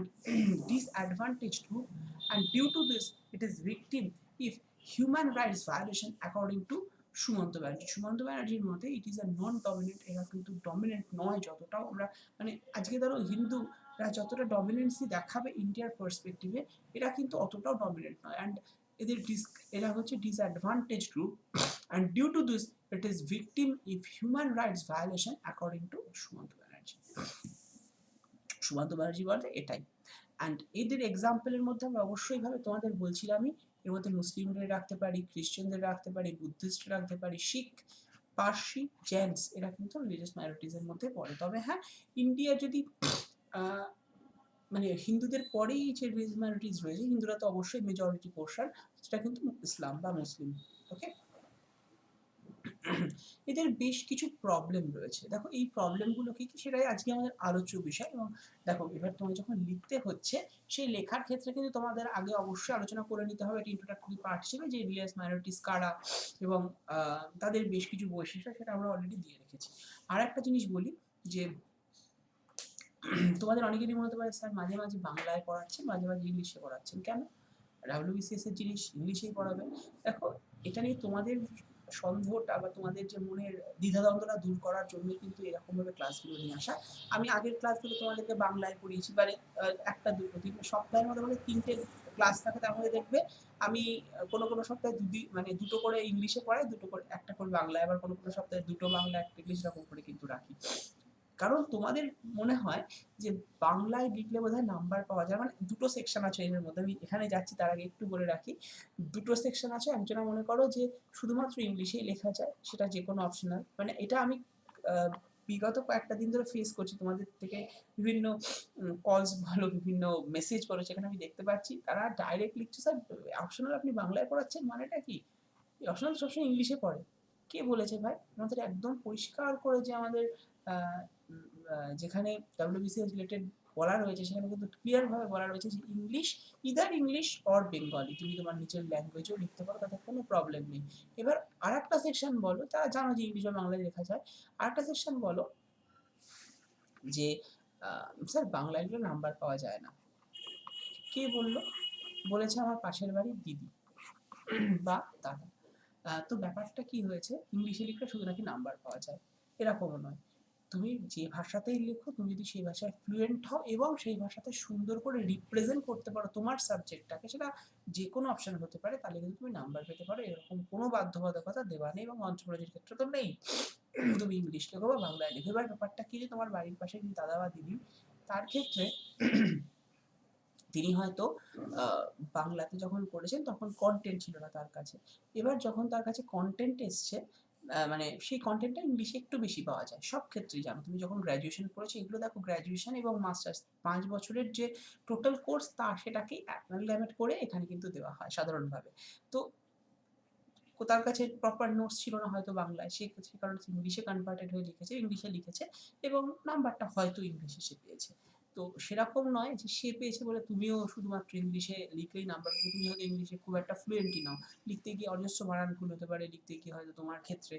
disadvantaged group, and due to this it is victim if human rights violation according to Sumanta Banerjee. Sumanta ব্যানার্জির মতে it is a non dominant, এরা কিন্তু ডমিনেন্ট নয় যতটাও আমরা, মানে আজকে ধরো হিন্দুরা যতটা ডমিনেন্সি দেখাবে ইন্ডিয়ার পার্সপেক্টিভে, এরা কিন্তু অতটাও ডমিনেন্ট নয়। অ্যান্ড এরা হচ্ছে disadvantage group, and due to this it is victim if human rights violation according to Sumanta Banerjee. Sumanta Banerjee বলে এটাই। অ্যান্ড এদের এক্সাম্পলের মধ্যে আমরা অবশ্যই ভাবে তোমাদের বলছিলামই, এর মধ্যে মুসলিমদের রাখতে পারি, খ্রিস্টানদের রাখতে পারি, বুদ্ধিস্ট রাখতে পারি, শিখ, পার্সি, জেন্টস, এরা কিন্তু রিলিজিয়াস মাইনরিটিজের মধ্যে পড়ে। তবে হ্যাঁ, ইন্ডিয়া যদি মানে হিন্দুদের পরেই যে রিলিজিয়াস মাইনরিটিজ রয়েছে, হিন্দুরা তো অবশ্যই মেজরিটি পোর্শন, সেটা কিন্তু ইসলাম বা মুসলিম। ওকে, এদের বেশ কিছু প্রবলেম রয়েছে। দেখো এই প্রবলেমগুলো কি কি সেটাই আজকে আমাদের আলোচ্য বিষয়। এবং দেখো এবার তোমার যখন লিখতে হচ্ছে, সেই লেখার ক্ষেত্রে কিন্তু তোমাদের আগে অবশ্যই আলোচনা করে নিতে হবে একটা ইন্ট্রোডাক্টরি পার্ট হিসেবে যে রিলিজিয়াস মাইনরিটিস কারা এবং তাদের বেশ কিছু বৈশিষ্ট্য, সেটা আমরা অলরেডি দিয়ে রেখেছি। আর একটা জিনিস বলি যে তোমাদের অনেকেরই মনে হতে পারে স্যার মাঝে মাঝে বাংলায় পড়াচ্ছেন, মাঝে মাঝে ইংলিশে পড়াচ্ছেন, কেন? ডাব্লিউবিসিএস এর জিনিস ইংলিশেই পড়াবেন। দেখো এটা নিয়ে তোমাদের সন্দেহটা বা তোমাদের যে মনের দ্বিধাদ্বন্দ্বটা দূর করার জন্য কিন্তু এরকমভাবে ক্লাসগুলো নিয়ে আসা। আমি আগের ক্লাসগুলো তোমাদেরকে বাংলায় পড়িয়েছি, মানে একটা দুটো তিন সপ্তাহের মধ্যে মানে 3টে ক্লাস থাকে, তার মধ্যে দেখবে আমি কোনো কোনো সপ্তাহে মানে দুটো করে ইংলিশে পড়াই, দুটো করে একটা করে বাংলায়, আবার কোনো কোনো সপ্তাহে দুটো বাংলা একটা ইংলিশ, এরকম করে কিন্তু রাখি। কারণ তোমাদের মনে হয় যে বাংলায় লিখলে বোধহয় নাম্বার পাওয়া যায়, মানে দুটো সেকশন আছে এর মধ্যে, আমি এখানে যাচ্ছি তার আগে একটু বলে রাখি। দুটো সেকশন আছে, একজনা মনে করো যে শুধুমাত্র ইংলিশেই লেখা যায়, সেটা যে কোনো অপশনাল, মানে এটা আমি বিগত কয়েকটা দিন ধরে ফেস করছি তোমাদের থেকে বিভিন্ন কলস বলো, বিভিন্ন মেসেজ বলো, সেখানে আমি দেখতে পাচ্ছি তারা ডাইরেক্ট লিখছে স্যার অপশনাল আপনি বাংলায় পড়াচ্ছেন, মানেটা কি? অপশনাল সবসময় ইংলিশে পড়ে। কে বলেছে ভাই? আমাদের একদম পরিষ্কার করে যে আমাদের যেখানে ডাব্লিউবিসিএস রিলেটেড বলা রয়েছে, সেখানে কিন্তু ক্লিয়ার ভাবে বলা রয়েছে যে English, either English or Bengali, তুমি তোমার নিজের ল্যাঙ্গুয়েজেও লিখতে পারো, তাতে কোনো প্রবলেম নেই। এবার আরেকটা সেকশন বলো, তারা জানো যে ইংলিশ বা বাংলায় লেখা যায়, আরেকটা সেকশন বলো যে স্যার বাংলায় লিখলে নাম্বার পাওয়া যায় না। কে বললো? বলেছে আমার পাশের বাড়ির দিদি বা দাদা। তো ব্যাপারটা কি হয়েছে, ইংলিশে লিখলে শুধু নাকি নাম্বার পাওয়া যায়, এরকমও নয়। তুমি যে ভাষাতেই লেখো, তুমি যদি সেই ভাষায় ফ্লুয়েন্ট হও এবং সেই ভাষাতে সুন্দর করে রিপ্রেজেন্ট করতে পারো তোমার সাবজেক্টটাকে, সেটা যে কোনো অপশন হতে পারে, তাহলে কিন্তু তুমি নাম্বার পেতে পারো। এরকম কোনো বাধ্যবাধকতা দেওয়া নেই এবং অন্ধ্রপ্রদেশের ক্ষেত্রে তো নেই। তুমি ইংলিশ লেখো বা বাংলায় লেখো। এবার ব্যাপারটা কি, যে তোমার বাড়ির পাশে যে দাদা বা দিদি, তার ক্ষেত্রে তিনি হয়তো বাংলাতে যখন করেছেন তখন কন্টেন্ট ছিল না তার কাছে। এবার যখন তার কাছে কন্টেন্ট এসছে, মানে সেই কন্টেন্টটা ইংলিশে একটু বেশি পাওয়া যায়। সব ক্ষেত্রেই জানো, তুমি যখন গ্র্যাজুয়েশন করেছো, এগুলো দেখো গ্র্যাজুয়েশন এবং মাস্টার্স 5 বছরের যে টোটাল কোর্স, তা সেটাকেই অ্যামালগামেট করে এখানে কিন্তু দেওয়া হয় সাধারণভাবে। তো তার কাছে প্রপার নোটস ছিল না হয়তো বাংলায়, সে কারণে ইংলিশে কনভার্টেড হয়ে লিখেছে, ইংলিশে লিখেছে এবং নাম্বারটা হয়তো ইংলিশে সে পেয়েছে। তো সেরকম নয় যে সে পেয়েছে বলে তুমিও শুধুমাত্র ইংলিশে লিখলেই নাম্বার পাবে। তুমি হয়তো ইংলিশে খুব একটা ফ্লুয়েন্টই নাও, লিখতে গিয়ে অজস্র বানান ভুল হতে পারে, লিখতে গিয়ে হয়তো তোমার ক্ষেত্রে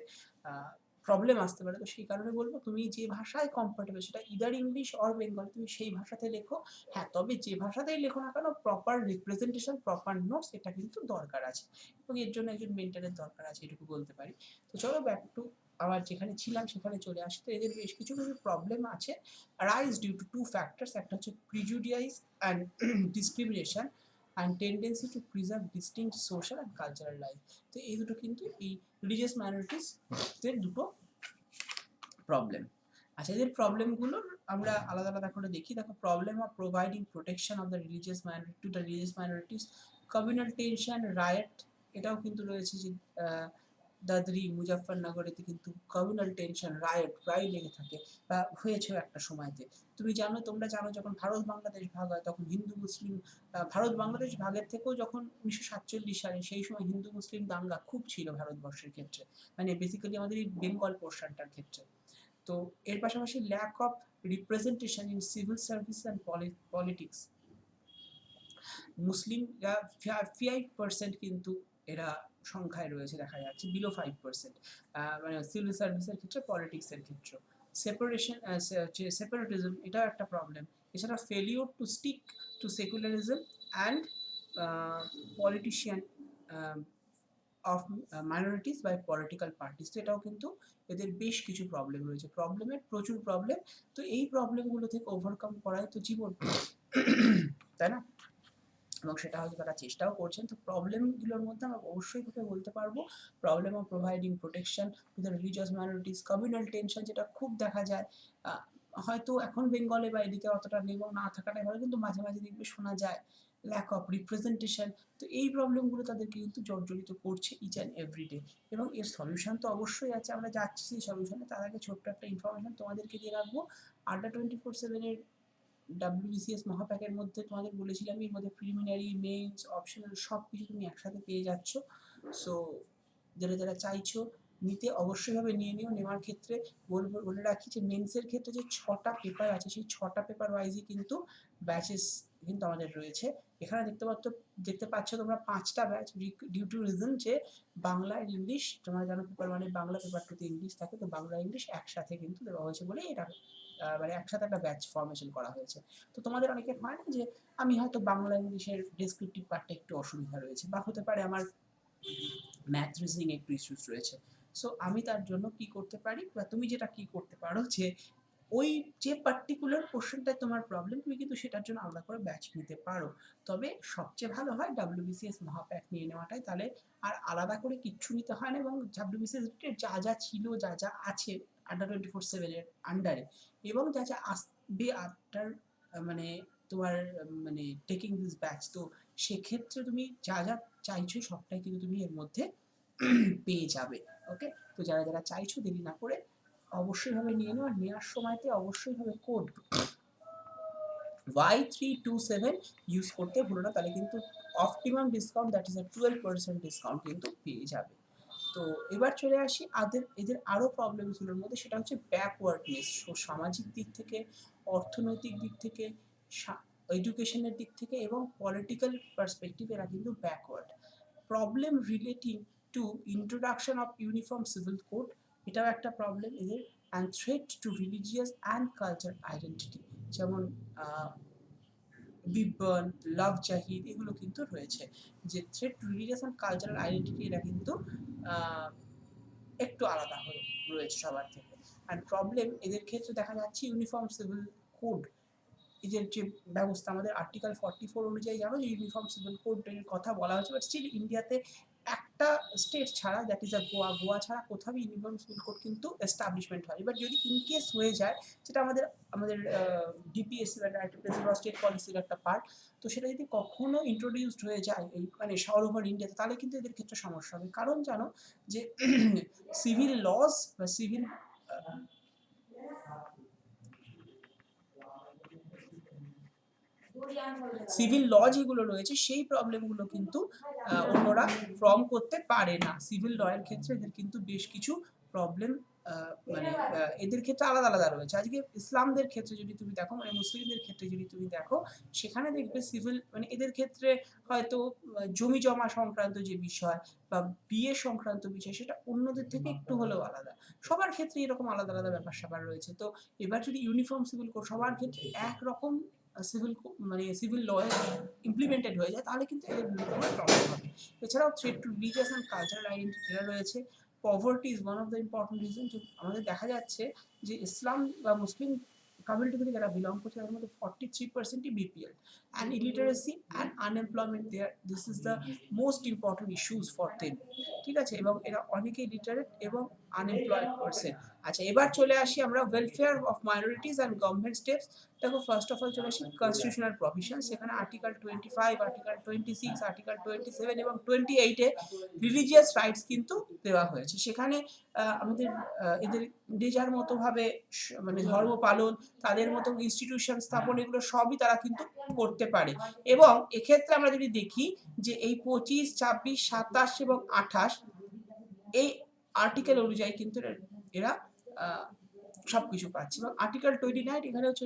প্রবলেম আসতে পারে। তো সেই কারণে বলবো তুমি যে ভাষায় কমফোর্টেবল, সেটা ইদার ইংলিশ অর বেঙ্গল, তুমি সেই ভাষাতে লেখো। হ্যাঁ, তবে যে ভাষাতেই লেখো না কেন, প্রপার রিপ্রেজেন্টেশন, প্রপার নোটস, এটা কিন্তু দরকার আছে এবং এর জন্য একজন মেন্টরের দরকার আছে, এটুকু বলতে পারি। তো চলো ব্যাক টু আবার যেখানে ছিলাম সেখানে চলে আসি। তো এদের বেশ কিছু কিছু প্রবলেম আছে, rise due to two factors. একটা হচ্ছে prejudice and discrimination and tendency to preserve distinct social and cultural life. তো এই দুটো কিন্তু এই রিলিজিয়াস মাইনরিটিসদের দুটো প্রবলেম। আচ্ছা, এদের প্রবলেমগুলো আমরা আলাদা আলাদা করে দেখি। দেখো, problem of providing protection of the religious minority to the religious minorities, communal tension, riot, এটাও কিন্তু রয়েছে যে দাদরি, মুজাফফরনগরেতে কিন্তু কমিউনাল টেনশন, রায়ট প্রায় লেগে থাকে বা হয়েছেও একটা সময়তে। তুমি জানো, তোমরা জানো, যখন ভারত বাংলাদেশ ভাগ হয় তখন হিন্দু মুসলিম, ভারত বাংলাদেশ ভাগের থেকেও যখন 1947 সালে, সেই সময় হিন্দু মুসলিম দাঙ্গা খুব ছিল ভারতবর্ষের ক্ষেত্রে, মানে বেসিক্যালি আমাদের এই বেঙ্গল পোর্শনটার ক্ষেত্রে। তো এর পাশাপাশি lack of representation in civil service and politics, মুসলিমরা 5% কিন্তু এরা সংখ্যায় রয়েছে, দেখা যাচ্ছে বিলো 5%, মানে সিভিল সার্ভিসের ক্ষেত্রে, পলিটিক্সের ক্ষেত্রে। সেপারেশন, সেপারেটিজম, এটাও একটা প্রবলেম। এছাড়া failure to stick to secularism and politician of minorities by political parties. তো এটাও কিন্তু এদের বেশ কিছু প্রবলেম রয়েছে, প্রবলেমের প্রচুর প্রবলেম। তো এই প্রবলেমগুলো থেকে ওভারকাম করাই তো জীবন, তাই না? এবং সেটা হয়তো তারা চেষ্টাও করছেন। তো প্রবলেমগুলোর মধ্যে আমরা অবশ্যই তোকে বলতে পারবো problem of providing protection to the religious minorities, communal tension যেটা খুব দেখা যায়। হয়তো এখন বেঙ্গলে বা এদিকে অতটা নেই এবং না থাকাটাই ভালো, কিন্তু মাঝে মাঝে দেখবে শোনা যায় ল্যাক অফ রিপ্রেজেন্টেশন। তো এই প্রবলেমগুলো তাদেরকে কিন্তু জর্জরিত করছে ইচ অ্যান্ড এভরিডে। এবং এর সলিউশন তো অবশ্যই আছে, আমরা যাচ্ছি সেই সলিউশনে। তার আগে ছোট্ট একটা ইনফরমেশন তোমাদেরকে দিয়ে রাখবো। আড্ডা 24/7-এর WBCS মহাপ্যাকের মধ্যে তোমাদের বলেছিলাম এর মধ্যে প্রিলিমিনারি, মেন্স, অপশনাল সব কিছু তুমি একসাথে পেয়ে যাচ্ছ। সো যারা যারা চাইছো নিতে অবশ্যই ভাবে নিয়ে নিও। নেওয়ার ক্ষেত্রে বলে রাখি যে মেন্সের ক্ষেত্রে যে 6টা পেপার আছে সেই 6টা পেপার ওয়াইজই কিন্তু ব্যাচেস কিন্তু আমাদের রয়েছে। এখানে দেখতে পাচ্ছ তোমরা 5টা ব্যাচ, ডিউ টু রিজন যে বাংলা আর ইংলিশ, তোমরা জানো পেপার মানে বাংলা, পেপার টুতে ইংলিশ থাকে, তো বাংলা ইংলিশ একসাথে কিন্তু দেওয়া হয়েছে বলে এটা মানে একসাথে একটা ব্যাচ ফর্মেশন করা হয়েছে। তো তোমাদের অনেকের হয় না যে আমি হয়তো বাংলা ইংলিশের ডেসক্রিপটিভ পার্টটা একটু অসুবিধা রয়েছে, বা হতে পারে আমার ম্যাথ রিজনিং একটু ইস্যুস রয়েছে। সো আমি তার জন্য কি করতে পারি, বা তুমি যেটা কি করতে পারো যে ওই যে পার্টিকুলার পোর্শনটায় তোমার প্রবলেম, তুমি কিন্তু সেটার জন্য আলাদা করে ব্যাচ নিতে পারো। তবে সবচেয়ে ভালো হয় WBCS মহাপ্যাক নিয়ে নেওয়াটাই, তাহলে আর আলাদা করে কিচ্ছু নিতে হয় না। এবং WBCS যা যা ছিল, যা যা আছে আন্ডার 24/7-এর আন্ডারে, এবং যা যা আসবে আফটার মানে তোমার মানে টেকিং দিস ব্যাচ, তো সেক্ষেত্রে তুমি যা যা চাইছো সবটাই কিন্তু তুমি এর মধ্যে পেয়ে যাবে। ওকে, তো যারা যারা চাইছো দেরি না করে অবশ্যই ভাবে নিয়ে নেওয়া। নেওয়ার সময়তে অবশ্যই ভাবে কোড Y327 ইউজ করতে ভুলো না, তাহলে কিন্তু optimum discount, that is 12% discount কিন্তু পেয়ে যাবে। তো এবার চলে আসি এদের আরও প্রবলেমসগুলোর মধ্যে, সেটা হচ্ছে ব্যাকওয়ার্ডনেস। সামাজিক দিক থেকে, অর্থনৈতিক দিক থেকে, এডুকেশনের দিক থেকে এবং পলিটিক্যাল পার্সপেক্টিভ এরা কিন্তু backward. Problem relating to introduction of uniform civil code, এটাও একটা প্রবলেম এদের। And threat to religious and culture identity, যেমন বিবর্ন, লাভ জাহিদ, এগুলো কিন্তু রয়েছে। যে threat to religious and cultural identity, এটা কিন্তু একটু আলাদা হয়ে রয়েছে সবার থেকে। অ্যান্ড প্রবলেম এদের ক্ষেত্রে দেখা যাচ্ছে ইউনিফর্ম সিভিল কোড, এদের যে ব্যবস্থা আমাদের আর্টিকেল 44 অনুযায়ী, জানো যে ইউনিফর্ম সিভিল কোডের কথা বলা হয়েছে, বাট স্টিল ইন্ডিয়াতে একটা স্টেট ছাড়া, দ্যাট ইজ গোয়া ছাড়া কোথাও ইউনিফর্ম সিভিল কোড কিন্তু এস্টাবলিশমেন্ট হয়। এবার যদি ইনকেস হয়ে যায়, যেটা আমাদের আমাদের ডিপিএসসি বা স্টেট পলিসির একটা পার্ট, তো সেটা যদি কখনো ইন্ট্রোডিউসড হয়ে যায় এই মানে অল ওভার ইন্ডিয়াতে, তাহলে কিন্তু এদের ক্ষেত্রে সমস্যা হবে। কারণ জানো যে সিভিল লস বা সিভিল ল যেগুলো রয়েছে সেই প্রবলেমগুলো কিন্তু অন্যরা ফর্ম করতে পারে না। সিভিল ল এর ক্ষেত্রে এদের কিন্তু বেশ কিছু প্রবলেম মানে এদের ক্ষেত্রে আলাদা আলাদা রয়েছে। আজকে ইসলামদের ক্ষেত্রে যদি তুমি দেখো, মানে মুসলিমদের ক্ষেত্রে যদি তুমি দেখো, সেখানে দেখবে সিভিল মানে এদের ক্ষেত্রে হয়তো জমি জমা সংক্রান্ত যে বিষয় বা বিয়ে সংক্রান্ত বিষয়, সেটা অন্যদের থেকে একটু হলেও আলাদা। সবার ক্ষেত্রে এরকম আলাদা আলাদা ব্যাপার স্যাপার রয়েছে। তো এবার যদি ইউনিফর্ম সিভিল কোড সবার ক্ষেত্রে একরকম মানে সিভিল ল ইমপ্লিমেন্টেড হয়ে যায়, তাহলে কিন্তু এদের বিভিন্ন রকমের প্রবলেম হবে। এছাড়াও threat to religious and cultural identity রয়েছে। Poverty is one of the important reason. যে আমাদের দেখা যাচ্ছে যে ইসলাম বা মুসলিম কমিউনিটি থেকে যারা বিলং করছে তার মধ্যে 43%ই BPL, and illiteracy and unemployment there, this is the most important issues for them. ঠিক আছে, এবং এরা অনেকেই লিটারেট এবং আনএমপ্লয়েড পারসন। আচ্ছা, এবার চলে আসি আমরা welfare of minorities and government steps. দেখো, ফার্স্ট অফ অল চলে আসি কনস্টিটিউশনাল প্রভিশন। সেখানে আর্টিকেল 25, আর্টিকেল 26, আর্টিকেল 27 এবং 28-এ রিলিজিয়াস রাইটস কিন্তু দেওয়া হয়েছে। সেখানে আমাদের এদের যে যার মতোভাবে মানে ধর্ম পালন, তাদের মতো ইনস্টিটিউশন স্থাপন, এগুলো সবই তারা কিন্তু করতে পারে। এবং এক্ষেত্রে আমরা যদি দেখি যে এই 25, 26, 27 এবং 28 এই আর্টিকেল অনুযায়ী কিন্তু এরা সবকিছু পাচ্ছে। এবং আর্টিকেল 29 এখানে হচ্ছে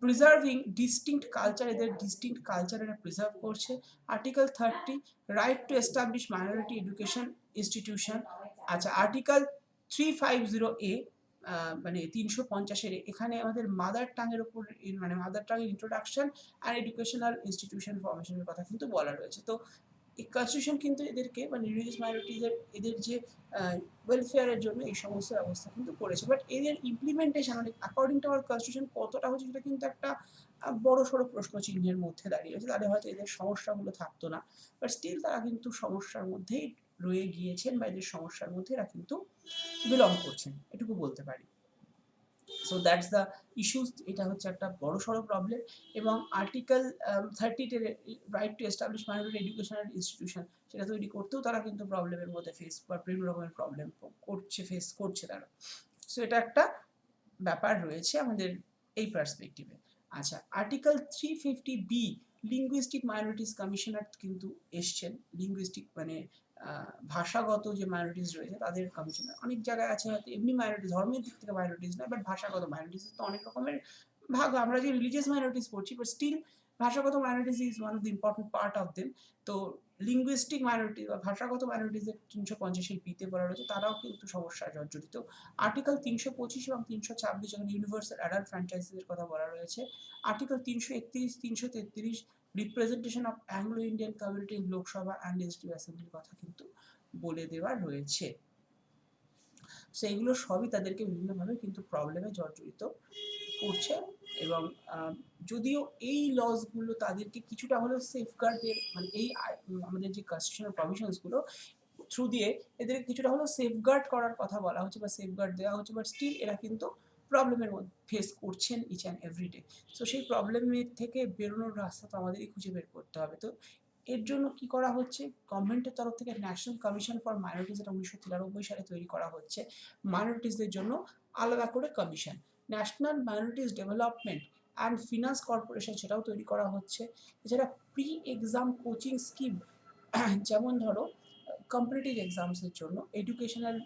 প্রিজার্ভিং ডিস্টিংক্ট কালচার, এদের ডিস্টিংক্ট কালচার এরা প্রিজার্ভ করছে। Article 30 right to establish minority education institution. আচ্ছা, আর্টিকেল 350A মানে 350-এর, এখানে আমাদের মাদার টাঙের উপর মানে মাদার টাঙের ইন্ট্রোডাকশন অ্যান্ড এডুকেশনাল ইনস্টিটিউশন ফরমেশনের কথা কিন্তু বলা রয়েছে। তো এই কনস্টিটিউশন কিন্তু এদেরকে মানে রিলিজিয়াস মাইনরিটিদের এদের যে ওয়েলফেয়ারের জন্য এই সমস্ত ব্যবস্থা কিন্তু করেছে, বাট এদের ইমপ্লিমেন্টেশন মানে অ্যাকর্ডিং টু আওয়ার কনস্টিটিউশন কতটা হচ্ছে সেটা কিন্তু একটা বড় সড়ো প্রশ্ন চিহ্নের মধ্যে দাঁড়িয়েছে। তাহলে হয়তো এদের সমস্যাগুলো থাকতো না, বাট স্টিল তারা কিন্তু সমস্যার মধ্যেই রয়ে গিয়েছেন বা এদের সমস্যার মধ্যে এরা কিন্তু বিলং করছেন, এটুকু বলতে পারি। সো দ্যাটস দ্য ইস্যুস, এটা হচ্ছে একটা বড় সড়ো প্রবলেম। এবং article 30 right to establish minority educational institution সেটা তৈরি করতেও তারা কিন্তু প্রবলেমের মধ্যে ফেস বা বিভিন্ন রকমের প্রবলেম ফেস করছে তারা। সো এটা একটা ব্যাপার রয়েছে আমাদের এই পার্সপেক্টিভে। আচ্ছা, article 350B linguistic minorities commissioner কিন্তু এসছেন। লিঙ্গুইস্টিক মানে ভাষাগত যে মাইনরিটিস রয়েছে তাদের কমিশনার। অনেক জায়গায় আছে হয়তো এমনি মাইনরিটিস, ধর্মের দিক থেকে মাইনরিটিস নয়, বাট ভাষাগত মাইনরিটিস তো অনেক রকমের ভাগ। আমরা যে রিলিজিয়াস মাইনরিটিস পড়ছি, বাট স্টিল ভাষাগত minorities is one of the important part of them. তো লিঙ্গুইস্টিক মাইনরিটি বা ভাষাগত মাইনরিটিসের 350 বিতে বলা রয়েছে, তারাও কিন্তু সমস্যায় জর্জরিত। আর্টিকেল 325 এবং 326 যখন ইউনিভার্সাল অ্যাডাল্ট ফ্র্যাঞ্চাইজিসের কথা বলা রয়েছে, article 331, 333 representation of Anglo Indian community in Lok Sabha and legislative অ্যাসেম্বলির কথা কিন্তু বলে দেওয়া রয়েছে। সেইগুলো সবই তাদেরকে বিভিন্নভাবে কিন্তু প্রবলেমে জর্জরিত করছে। এবং যদিও এই লসগুলো তাদেরকে কিছুটা হলেও সেফগার্ডের মানে এই আমাদের যে কনস্টিটিউশনাল প্রভিশনসগুলো থ্রু দিয়ে এদেরকে কিছুটা হলেও সেফগার্ড করার কথা বলা হচ্ছে বা সেফগার্ড দেওয়া হচ্ছে, বাট স্টিল এরা কিন্তু প্রবলেমের মধ্যে ফেস করছেন ইচ অ্যান্ড এভরিডে। সো সেই প্রবলেমের থেকে বেরোনোর রাস্তা তো আমাদেরই খুঁজে বের করতে হবে। তো এর জন্য কি করা হচ্ছে, গভর্নমেন্টের তরফ থেকে ন্যাশনাল কমিশন ফর মাইনরিটিস, যেটা 1993 সালে তৈরি করা হচ্ছে মাইনরিটিসদের জন্য আলাদা করে commission. National minorities development and finance corporation সেটাও তৈরি করা হচ্ছে। এছাড়া প্রি এক্সাম কোচিং স্কিম, যেমন ধরো কম্পিটিটিভ এক্সামসের জন্য এডুকেশনাল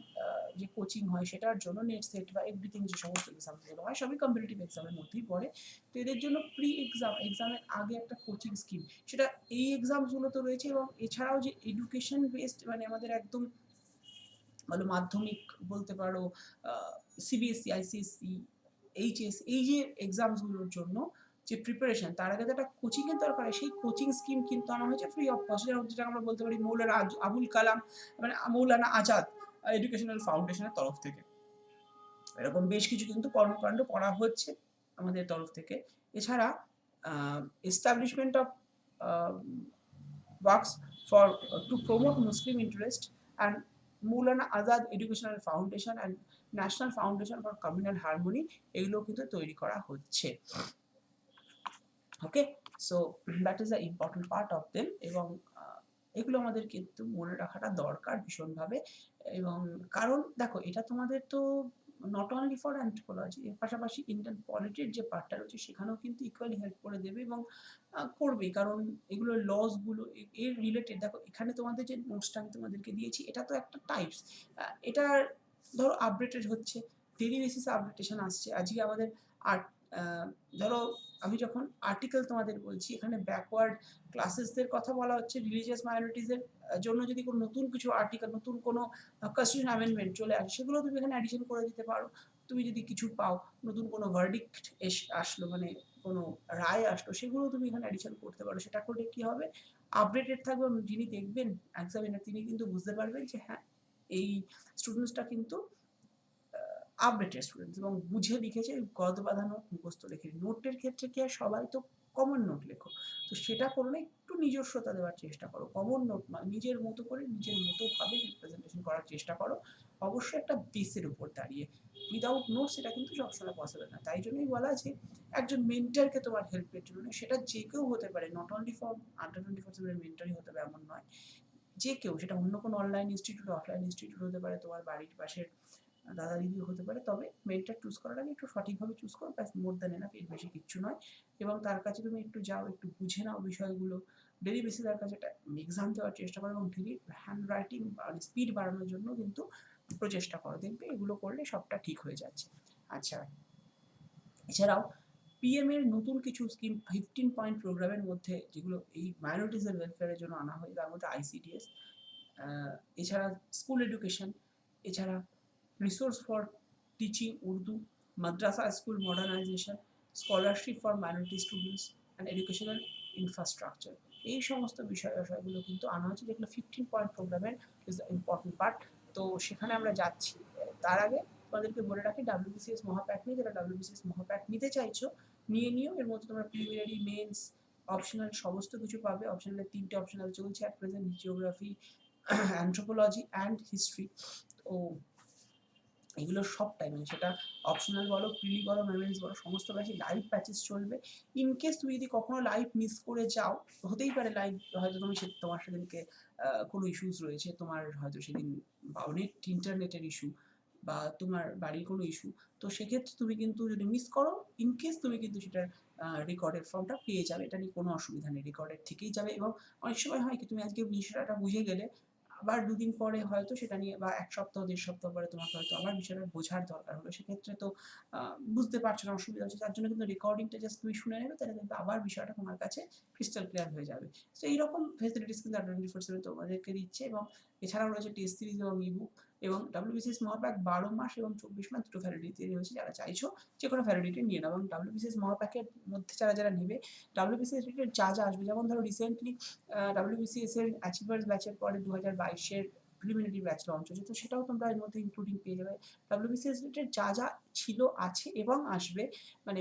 যে কোচিং হয় সেটার জন্য নেট সেট বা এভরিথিং যে সমস্ত এক্সামসগুলো হয় সবই কম্পিটিটিভ এক্সামের মধ্যেই পড়ে। তো এদের জন্য প্রি এক্সামের আগে একটা কোচিং স্কিম, সেটা এই এক্সামসগুলো তো রয়েছে। এবং এছাড়াও যে এডুকেশন বেসড মানে আমাদের একদম ভালো মাধ্যমিক বলতে পারো, সিবিএসসি, আইসিএসসি, এইচএস, এই যে এক্সামসগুলোর জন্য যে প্রিপারেশন, তার আগে একটা কোচিংয়ের দরকার হয়, সেই কোচিং স্কিম কিন্তু আনা হয়েছে ফ্রি অফ কস্ট, যেটা আমরা বলতে পারি মৌলানা আবুল কালাম মানে মৌলানা আজাদ এডুকেশনাল ফাউন্ডেশনের তরফ থেকে। এরকম বেশ কিছু কিন্তু কর্মকাণ্ড করা হচ্ছে আমাদের তরফ থেকে। এছাড়া establishment of works for to promote Muslim interest and Maulana Azad educational foundation and national foundation for communal harmony, এগুলো কিন্তু তৈরি করা হচ্ছে। Okay, so that is the important part of them. এবং এগুলো আমাদের কিন্তু মনে রাখাটা দরকার ভীষণভাবে। এবং কারণ দেখো এটা তোমাদের তো নট অনলি ফর অ্যান্থ্রোপোলজি, এর পাশাপাশি ইন্ডিয়ান পলিটির যে পার্টটা রয়েছে সেখানেও কিন্তু ইকুয়ালি হেল্প করে দেবে এবং করবেই। কারণ এগুলো লসগুলো এর রিলেটেড, দেখো এখানে তোমাদের যে নোটসটা আমি তোমাদেরকে দিয়েছি এটা তো একটা টাইপস, এটার ধরো আপডেটেড হচ্ছে, ডেলি বেসিসে আপডেটেশন আসছে। আজকে আমাদের আর্ট ধরো আমি যখন আর্টিকেল তোমাদের বলছি, এখানে ব্যাকওয়ার্ড ক্লাসেসদের কথা বলা হচ্ছে, রিলিজিয়াস মাইনরিটিসের জন্য যদি কোনো নতুন কিছু আর্টিকেল, নতুন কোনো কনস্টিটিউশন অ্যামেন্ডমেন্ট চলে আসে, সেগুলো তুমি এখানে অ্যাডিশন করে দিতে পারো। তুমি যদি কিছু পাও, নতুন কোনো ভার্ডিক্ট আসলো মানে কোনো রায় আসলো, সেগুলো তুমি এখানে অ্যাডিশন করতে পারো। সেটা করলে কি হবে, আপডেটেড থাকবে। যিনি দেখবেন এক্সামিনার তিনি কিন্তু বুঝতে পারবেন যে হ্যাঁ এই স্টুডেন্টসটা কিন্তু আপডেটেড স্টুডেন্টস এবং বুঝে লিখেছে, গদ বাঁধানো মুখস্থ লেখে। নোটের ক্ষেত্রে কি হয়, সবাই তো কমন নোট লেখো, তো সেটা করলে একটু নিজস্বতা দেওয়ার চেষ্টা করো। কমন নোট নয়, নিজের মতো করে নিজের মতো ভাবে রিপ্রেজেন্টেশন করার চেষ্টা করো, অবশ্যই একটা বেসের উপর দাঁড়িয়ে। উইদাউট নোটস এটা কিন্তু সবসময় পসিবল না। তাই জন্যই বলা আছে একজন মেন্টারকে তোমার হেল্পের জন্য, সেটা যে কেউ হতে পারে, নট অনলি ফর আন্ডার 24/7 মেন্টারই হতে হবে এমন নয়, যে কেউ, সেটা অন্য কোনো অনলাইন ইনস্টিটিউট, অফলাইন ইনস্টিটিউট হতে পারে, তোমার বাড়ির পাশের দাদা দিদিও হতে পারে। তবে মেন্টার চুজ করার আগে একটু সঠিকভাবে চুজ করো, ব্যাস, মোর দ্যান এনাফ, এর বেশি কিচ্ছু নয়। এবং তার কাছে তুমি একটু যাও, একটু বুঝে নাও বিষয়গুলো, ডেলি বেসিস তার কাছে একটা এক্সাম দেওয়ার চেষ্টা করো এবং ডেলি হ্যান্ড রাইটিং স্পিড বাড়ানোর জন্য কিন্তু প্রচেষ্টা করো। দেখবে এগুলো করলে সবটা ঠিক হয়ে যাচ্ছে। আচ্ছা, এছাড়াও পিএম এর নতুন কিছু স্কিম 15 পয়েন্ট প্রোগ্রামের মধ্যে যেগুলো এই মাইনরিটিসের ওয়েলফেয়ারের জন্য আনা হয়, তার মধ্যে আইসিডিএস, এছাড়া স্কুল এডুকেশন, এছাড়া resource for teaching Urdu, Madrasa school modernisation, scholarship for minority students and educational infrastructure, এই সমস্ত বিষয়গুলো কিন্তু আনা হচ্ছে, যেগুলো 15 পয়েন্ট প্রোগ্রামের ইজ দ্য ইম্পর্টেন্ট পার্ট। তো সেখানে আমরা যাচ্ছি। তার আগে তোমাদেরকে বলে রাখি, ডাব্লিউবিসিএস মহাপ্যাক নিয়ে যারা ডাব্লিউবিসিএস মহাপ্যাক নিতে চাইছো নিয়ে নিও। এর মধ্যে তোমরা প্রিলিমিনারি, মেন্স, অপশনাল সমস্ত কিছু পাবে। অপশনালের 3টে অপশনাল চলছে at present, geography, anthropology and history. তো এগুলো সবটাই, মানে সেটা অপশনাল বলো, প্রিলি বলো, মেমেন্স বলো, সমস্ত ব্যাচে লাইভ প্যাচেস চলবে। ইনকেস তুমি যদি কখনো লাইভ মিস করে যাও, হতেই পারে লাইভ হয়তো তুমি তোমার সেদিনকে কোনো ইস্যুস রয়েছে, তোমার হয়তো সেদিন বা অনেক ইন্টারনেটের ইস্যু বা তোমার বাড়ির কোনো ইস্যু, তো সেক্ষেত্রে তুমি কিন্তু যদি মিস করো, ইনকেস তুমি কিন্তু সেটার রেকর্ডের ফর্মটা পেয়ে যাবে। এটা নিয়ে কোনো অসুবিধা নেই, রেকর্ডের থেকেই যাবে। এবং অনেক সময় হয় কি, তুমি আজকে বিষয়টা বুঝে গেলে, আবার দুদিন পরে হয়তো সেটা নিয়ে, বা 1 সপ্তাহ 1.5 সপ্তাহ পরে তোমাকে হয়তো আবার বিষয়টা বোঝার দরকার হলো, সেক্ষেত্রে তো বুঝতে পারছো না, অসুবিধা হচ্ছে, তার জন্য কিন্তু রেকর্ডিংটা জাস্ট তুমি শুনে নেবে, তাহলে কিন্তু আবার বিষয়টা তোমার কাছে ক্রিস্টাল ক্লিয়ার হয়ে যাবে। তো এইরকম ফেসিলিটিস কিন্তু 24/7 তোমাদেরকে দিচ্ছে। এবং এছাড়াও রয়েছে টেস্ট সিরিজ এবং ইবুক। এবং ডাব্লিউবিসিএস মহাপ্যাক 12 মাস এবং 24 মাস দুটো ভ্যালিডিটি রয়েছে। যারা চাইছো যে কোনো ভ্যালিডিটি নিয়ে নাও। এবং ডাব্লিউবিসিএস মহাপ্যাকের মধ্যে যারা নেবে, ডাব্লিউবিসিএস রিলেটেড যা আসবে, যেমন ধরো রিসেন্টলি ডাব্লিউবিসিএস এর অ্যাচিভার্স ব্যাচের পরে 2022 এর প্রিলিমিনারি ব্যাচ লঞ্চ হয়েছে, তো সেটাও তোমরা এর মধ্যে ইনক্লুডিং পেয়ে যাবে। ডাব্লিউবিসিএস রিলেটেড যা ছিল, আছে এবং আসবে, মানে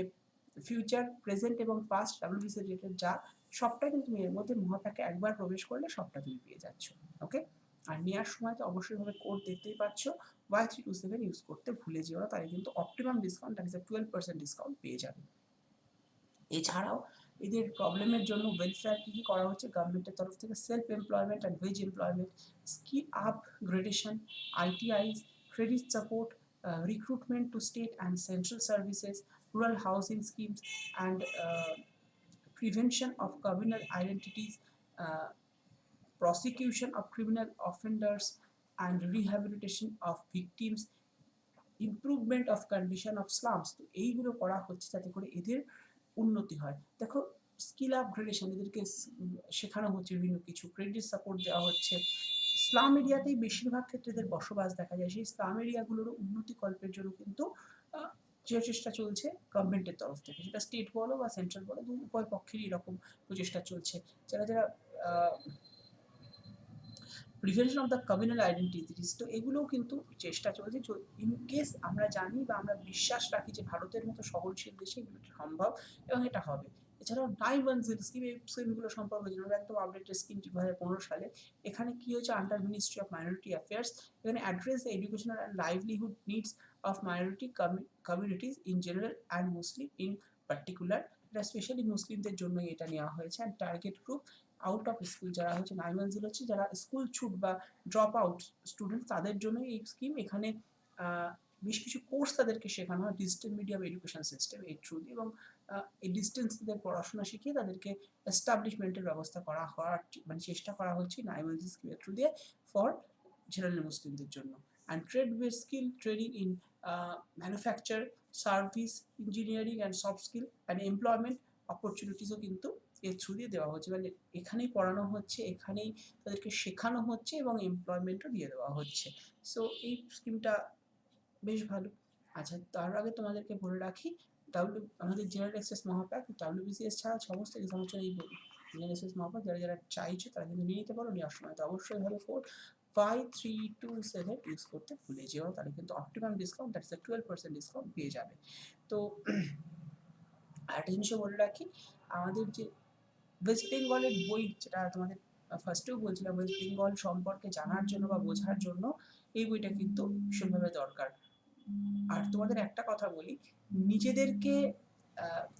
ফিউচার, প্রেজেন্ট এবং পাস্ট ডাব্লিউবিসিএস রিলেটেড সবটাই কিন্তু তুমি এর মধ্যে মহাপ্যাকে একবার প্রবেশ করলে সবটা তুমি পেয়ে যাচ্ছ। ওকে। আর নেওয়ার সময় তো অবশ্যই ভাবে কোড দেখতেই পাচ্ছ, Y327 ইউজ করতে ভুলে যেও না, তাহলে কিন্তু optimum discount, that is 12% discount পেয়ে যাবে। এছাড়াও এদের প্রবলেমের জন্য ওয়েলফেয়ার কী করা হচ্ছে গভর্নমেন্টের তরফ থেকে, self employment and wage employment, skill upgradation, ITIs, credit support, recruitment to state and central services, rural housing schemes and prevention of communal identities, prosecution of criminal offenders and rehabilitation of victims, improvement of condition of slums. তো এইগুলো করা হচ্ছে যাতে করে এদের উন্নতি হয়। দেখো, স্কিল আপগ্রেডেশন, এদেরকে শেখানো হচ্ছে বিভিন্ন কিছু, ক্রেডিট সাপোর্ট দেওয়া হচ্ছে। স্লাম এরিয়াতেই বেশিরভাগ ক্ষেত্রে এদের বসবাস দেখা যায়, সেই স্লাম এরিয়াগুলোর উন্নতিকল্পের জন্য কিন্তু যে চেষ্টা চলছে গভর্নমেন্টের তরফ থেকে, সেটা স্টেট বলো বা সেন্ট্রাল বলো, উভয় পক্ষেরই এরকম প্রচেষ্টা চলছে। যারা prevention of the communal identities, তো এগুলোও কিন্তু চেষ্টা চলছে। ইনকেস আমরা জানি বা আমরা বিশ্বাস রাখি যে ভারতের মতো সহনশীল দেশে এগুলো সম্ভব এবং এটা হবে। এছাড়াও 910 স্কিম, এই স্কিমগুলো সম্পর্কে জানাবো, একদম আপডেটেড স্কিম 2015 সালে। এখানে কি হয়েছে, under ministry of minority affairs, এখানে address the educational and livelihood needs of minority communities in general and Muslim in particular. এটা স্পেশালি মুসলিমদের জন্যই এটা নেওয়া হয়েছে। And target group out of school, যারা হচ্ছে 910 হচ্ছে যারা স্কুল ছুট বা ড্রপ আউট স্টুডেন্ট, তাদের জন্যই এই স্কিম। এখানে বেশ কিছু কোর্স তাদেরকে শেখানো হয়, ডিজিটাল মিডিয়াম এডুকেশন সিস্টেম এর থ্রু দিয়ে। এবং এই ডিস্টেন্স তাদের পড়াশোনা শিখিয়ে তাদেরকে এস্টাবলিশমেন্টের ব্যবস্থা করার মানে চেষ্টা করা হচ্ছে 910 স্কিমের থ্রু দিয়ে ফর জেনারেল মুসলিমদের জন্য। And trade based skill training in manufacture, service, engineering and soft skill and employment অপরচুনিটিসও কিন্তু এর থ্রু দিয়ে দেওয়া হচ্ছে, মানে এখানেই পড়ানো হচ্ছে, এখানেই তাদেরকে শেখানো হচ্ছে এবং এমপ্লয়মেন্টও দিয়ে দেওয়া হচ্ছে। সো এই স্কিমটা বেশ ভালো। আচ্ছা, তার আগে তোমাদেরকে বলে রাখি, আমাদের জেনারেল এক্সেস মহাপ্যাক ডাব্লিউবিসিএস ছাড়া সমস্ত এক্সামের জন্য এই জেনারেল এক্সেস মহাপ্যাক যারা চাইছো তারা কিন্তু নিয়ে নিতে পারো। নেওয়ার সময় তো অবশ্যই ভাবে কোড Y327 ইউজ করতে ভুলে যেও, তাহলে কিন্তু অপটিমাম ডিসকাউন্ট, দ্যাটস 12% ডিসকাউন্ট পেয়ে যাবে। তো আরেকটা জিনিসও বলে রাখি, আমাদের যে ওয়েস্ট বেঙ্গলের বই, যেটা তোমাদের ফার্স্টেও বলছিলাম, ওয়েস্ট বেঙ্গল সম্পর্কে জানার জন্য বা বোঝার জন্য এই বইটা কিন্তু ভীষণভাবে দরকার। আর তোমাদের একটা কথা বলি, নিজেদেরকে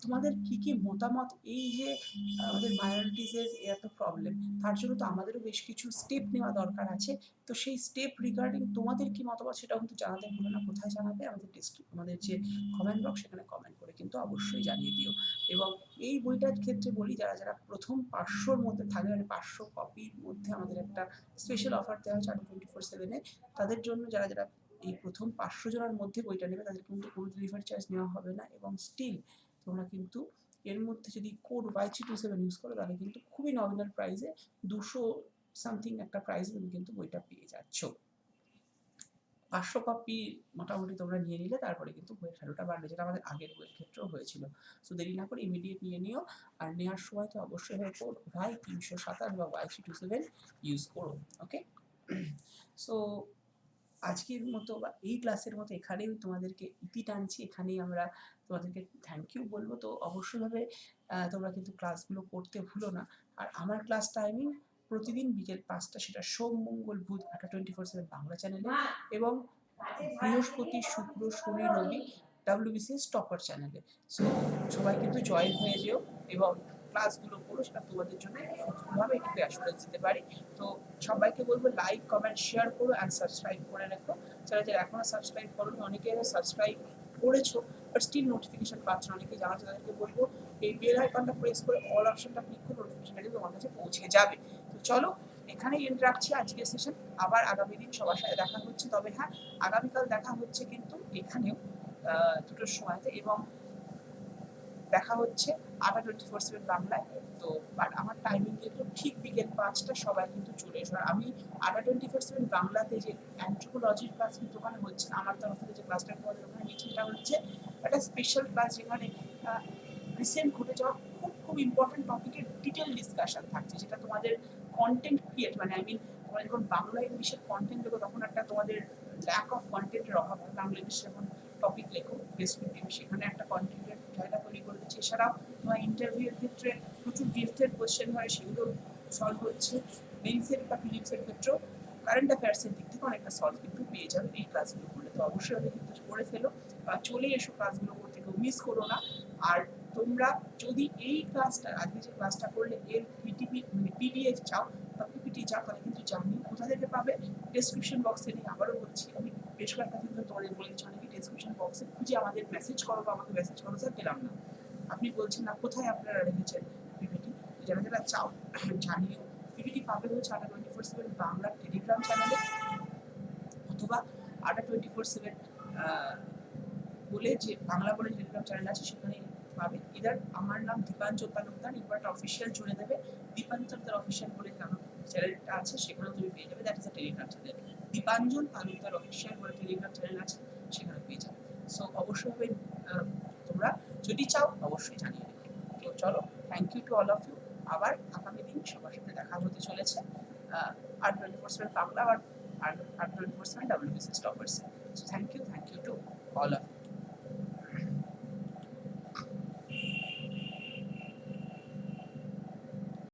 তোমাদের কি কি মতামত, এই যে আমাদের মাইনরিটিসের এত প্রবলেম, তার জন্য তো আমাদেরও বেশ কিছু স্টেপ নেওয়া দরকার আছে। তো সেই স্টেপ রিগার্ডিং তোমাদের কি মতামত সেটাও কিন্তু জানাতে ভুলো না। কোথায় জানাবে? আমাদের যে কমেন্ট বক্স, সেখানে কমেন্ট করে কিন্তু অবশ্যই জানিয়ে দিও। এবং এই বইটার ক্ষেত্রে বলি, যারা প্রথম 500-র মধ্যে থাকবে, মানে 500 কপির মধ্যে আমাদের একটা স্পেশাল অফার দেওয়া হয়েছে 24/7-এ, তাদের জন্য যারা এই প্রথম 500 জনের মধ্যে বইটা নেবে, তাদের কিন্তু কোনো ডেলিভারি চার্জ নেওয়া হবে না। এবং স্টিল তোমরা কিন্তু এর মধ্যে যদি কোড Y327 ইউজ করো, তাহলে কিন্তু খুবই নমিনাল প্রাইসে 200 সামথিং একটা প্রাইসে তুমি কিন্তু বইটা পেয়ে যাচ্ছ। 500 কপি মোটামুটি তোমরা নিয়ে নিলে তারপরে কিন্তু বইয়ের ভ্যালুটা বাড়বে, যেটা আমাদের আগের বইয়ের ক্ষেত্রেও হয়েছিল। সো দেরি না করে ইমিডিয়েট নিয়ে নিও। আর নেওয়ার সময় তো অবশ্যই ভাই 327 বা Y327 ইউজ করো। ওকে, সো আজকের মতো বা এই ক্লাসের মতো এখানেই তোমাদেরকে ইতি টানছি, এখানেই আমরা তোমাদেরকে থ্যাংক ইউ বলবো। তো অবশ্যইভাবে তোমরা কিন্তু ক্লাসগুলো করতে ভুলো না। আর আমার ক্লাস টাইমিং প্রতিদিন বিকেল 5টা, সেটা সোম মঙ্গল বুধ 24/7 বাংলা চ্যানেলে, এবং বৃহস্পতি শুক্র শনি রবি WBCS টপার চ্যানেলে। সো সবাই কিন্তু জয়েন হয়ে যেও এবং ক্লাসগুলো করো, সেটা তোমাদের জন্য ভাবে একটু অ্যাসুরেন্স দিতে পারি। তো সবাইকে বলবো লাইক কমেন্ট শেয়ার করো অ্যান্ড সাবস্ক্রাইব করে রাখো। যারা যারা এখনো সাবস্ক্রাইব করোনি, অনেকে সাবস্ক্রাইব করেছো বাট স্টিল নোটিফিকেশন পাচ্ছ না, অনেকে জানাচ্ছে, তাদেরকে বলবো এই বেল আইকনটা প্রেস করে অল অপশনটা ক্লিক করে নোটিফিকেশনটা কিন্তু তোমার কাছে পৌঁছে যাবে। তো চলো এখানেই এন্ড রাখছি আজকের সেশন। আবার আগামী দিন সবার সাথে দেখা হচ্ছে, তবে হ্যাঁ আগামীকাল দেখা হচ্ছে কিন্তু এখানেও 2টোর সময়তে, এবং দেখা হচ্ছে আটা 24/7 বাংলায়। তো বাট আমার টাইমিং কিন্তু ঠিক বিকেল 5টা, সবাই কিন্তু চলে এসো। আর আমি আটা 24/7 বাংলাতে যে অ্যান্থ্রোপোলজির ক্লাস কিন্তু ওখানে হচ্ছে না, আমার তরফ থেকে যে ক্লাসটা তোমাদের ওখানে মিটিংটা হচ্ছে একটা স্পেশাল ক্লাস, যেখানে রিসেন্ট ঘটে যাওয়া খুব খুব ইম্পর্টেন্ট টপিকের ডিটেল ডিসকাশন থাকছে, যেটা তোমাদের কন্টেন্ট ক্রিয়েট, মানে আই মিন তোমরা যখন বাংলা ইংলিশের কন্টেন্ট লেখো তখন একটা তোমাদের ল্যাক অফ কন্টেন্টের অভাব হয়। বাংলা ইংলিশে যখন টপিক লেখো ডেসক্রিপটিভ, সেখানে একটা কন্টেন্টের জায়গা তৈরি করে দিচ্ছে। এছাড়াও তোমার ইন্টারভিউয়ের ক্ষেত্রে প্রচুর ডেপথের কোয়েশ্চেন হয়, সেগুলো সলভ হচ্ছে। মেইনসের বা ফিলিপসের ক্ষেত্রেও কারেন্ট অ্যাফেয়ার্সের দিক থেকে অনেকটা সলভ কিন্তু পেয়ে যাবে এই ক্লাসগুলো করলে। তো অবশ্যই আমি কিন্তু করে ফেলো বা চলে এসো ক্লাসগুলো করতে, কেউ মিস করো না। আর তোমরা যদি এই ক্লাসটা, আজকে যে ক্লাসটা করলে, এর পিটিপি মানে পিডিএফ চাও বা পিপিটি চাও, তাহলে কিন্তু জানি কোথা থেকে পাবে। ডেসক্রিপশন বক্সে নিয়ে আবারও বলছি, আমি বেশ কয়েকটা দিন ধরে তোমাদের বলেছি, অনেকে ডেসক্রিপশন বক্সে খুঁজে আমাদের মেসেজ করো বা আমাকে মেসেজ করো, স্যার পেলাম না। আপনি বলছেন না কোথায় আপনারা রেখেছেন পিপিটি, যারা যারা চাও জানিও। পিপিটি পাবে হচ্ছে আটা 24/7 বাংলা টেলিগ্রাম চ্যানেলে, অথবা আটা 24/7 বলে যে বাংলা বলে টেলিগ্রাম চ্যানেল আছে, সেখানে পাবে। এদের আমার নাম দীপাঞ্জন তালুকদার, এবার একটা অফিসিয়াল জুড়ে দেবে, দীপাঞ্জন তালুকদার অফিসিয়াল বলে চ্যানেলটা আছে, সেখানেও তুমি পেয়ে যাবে। That is a Telegram channel, Dipanjan Talukdar official বলে টেলিগ্রাম চ্যানেল আছে, সেখানে পেয়ে যাবে। সো অবশ্যই তোমরা যদি চাও অবশ্যই জানিয়ে দেবে। তো চলো, thank you to all of you. আবার আগামী দিন সবার সাথে দেখা হতে চলেছে আর 24/7 বাংলা আর 24/7 WBCS toppers. So thank you to all of you.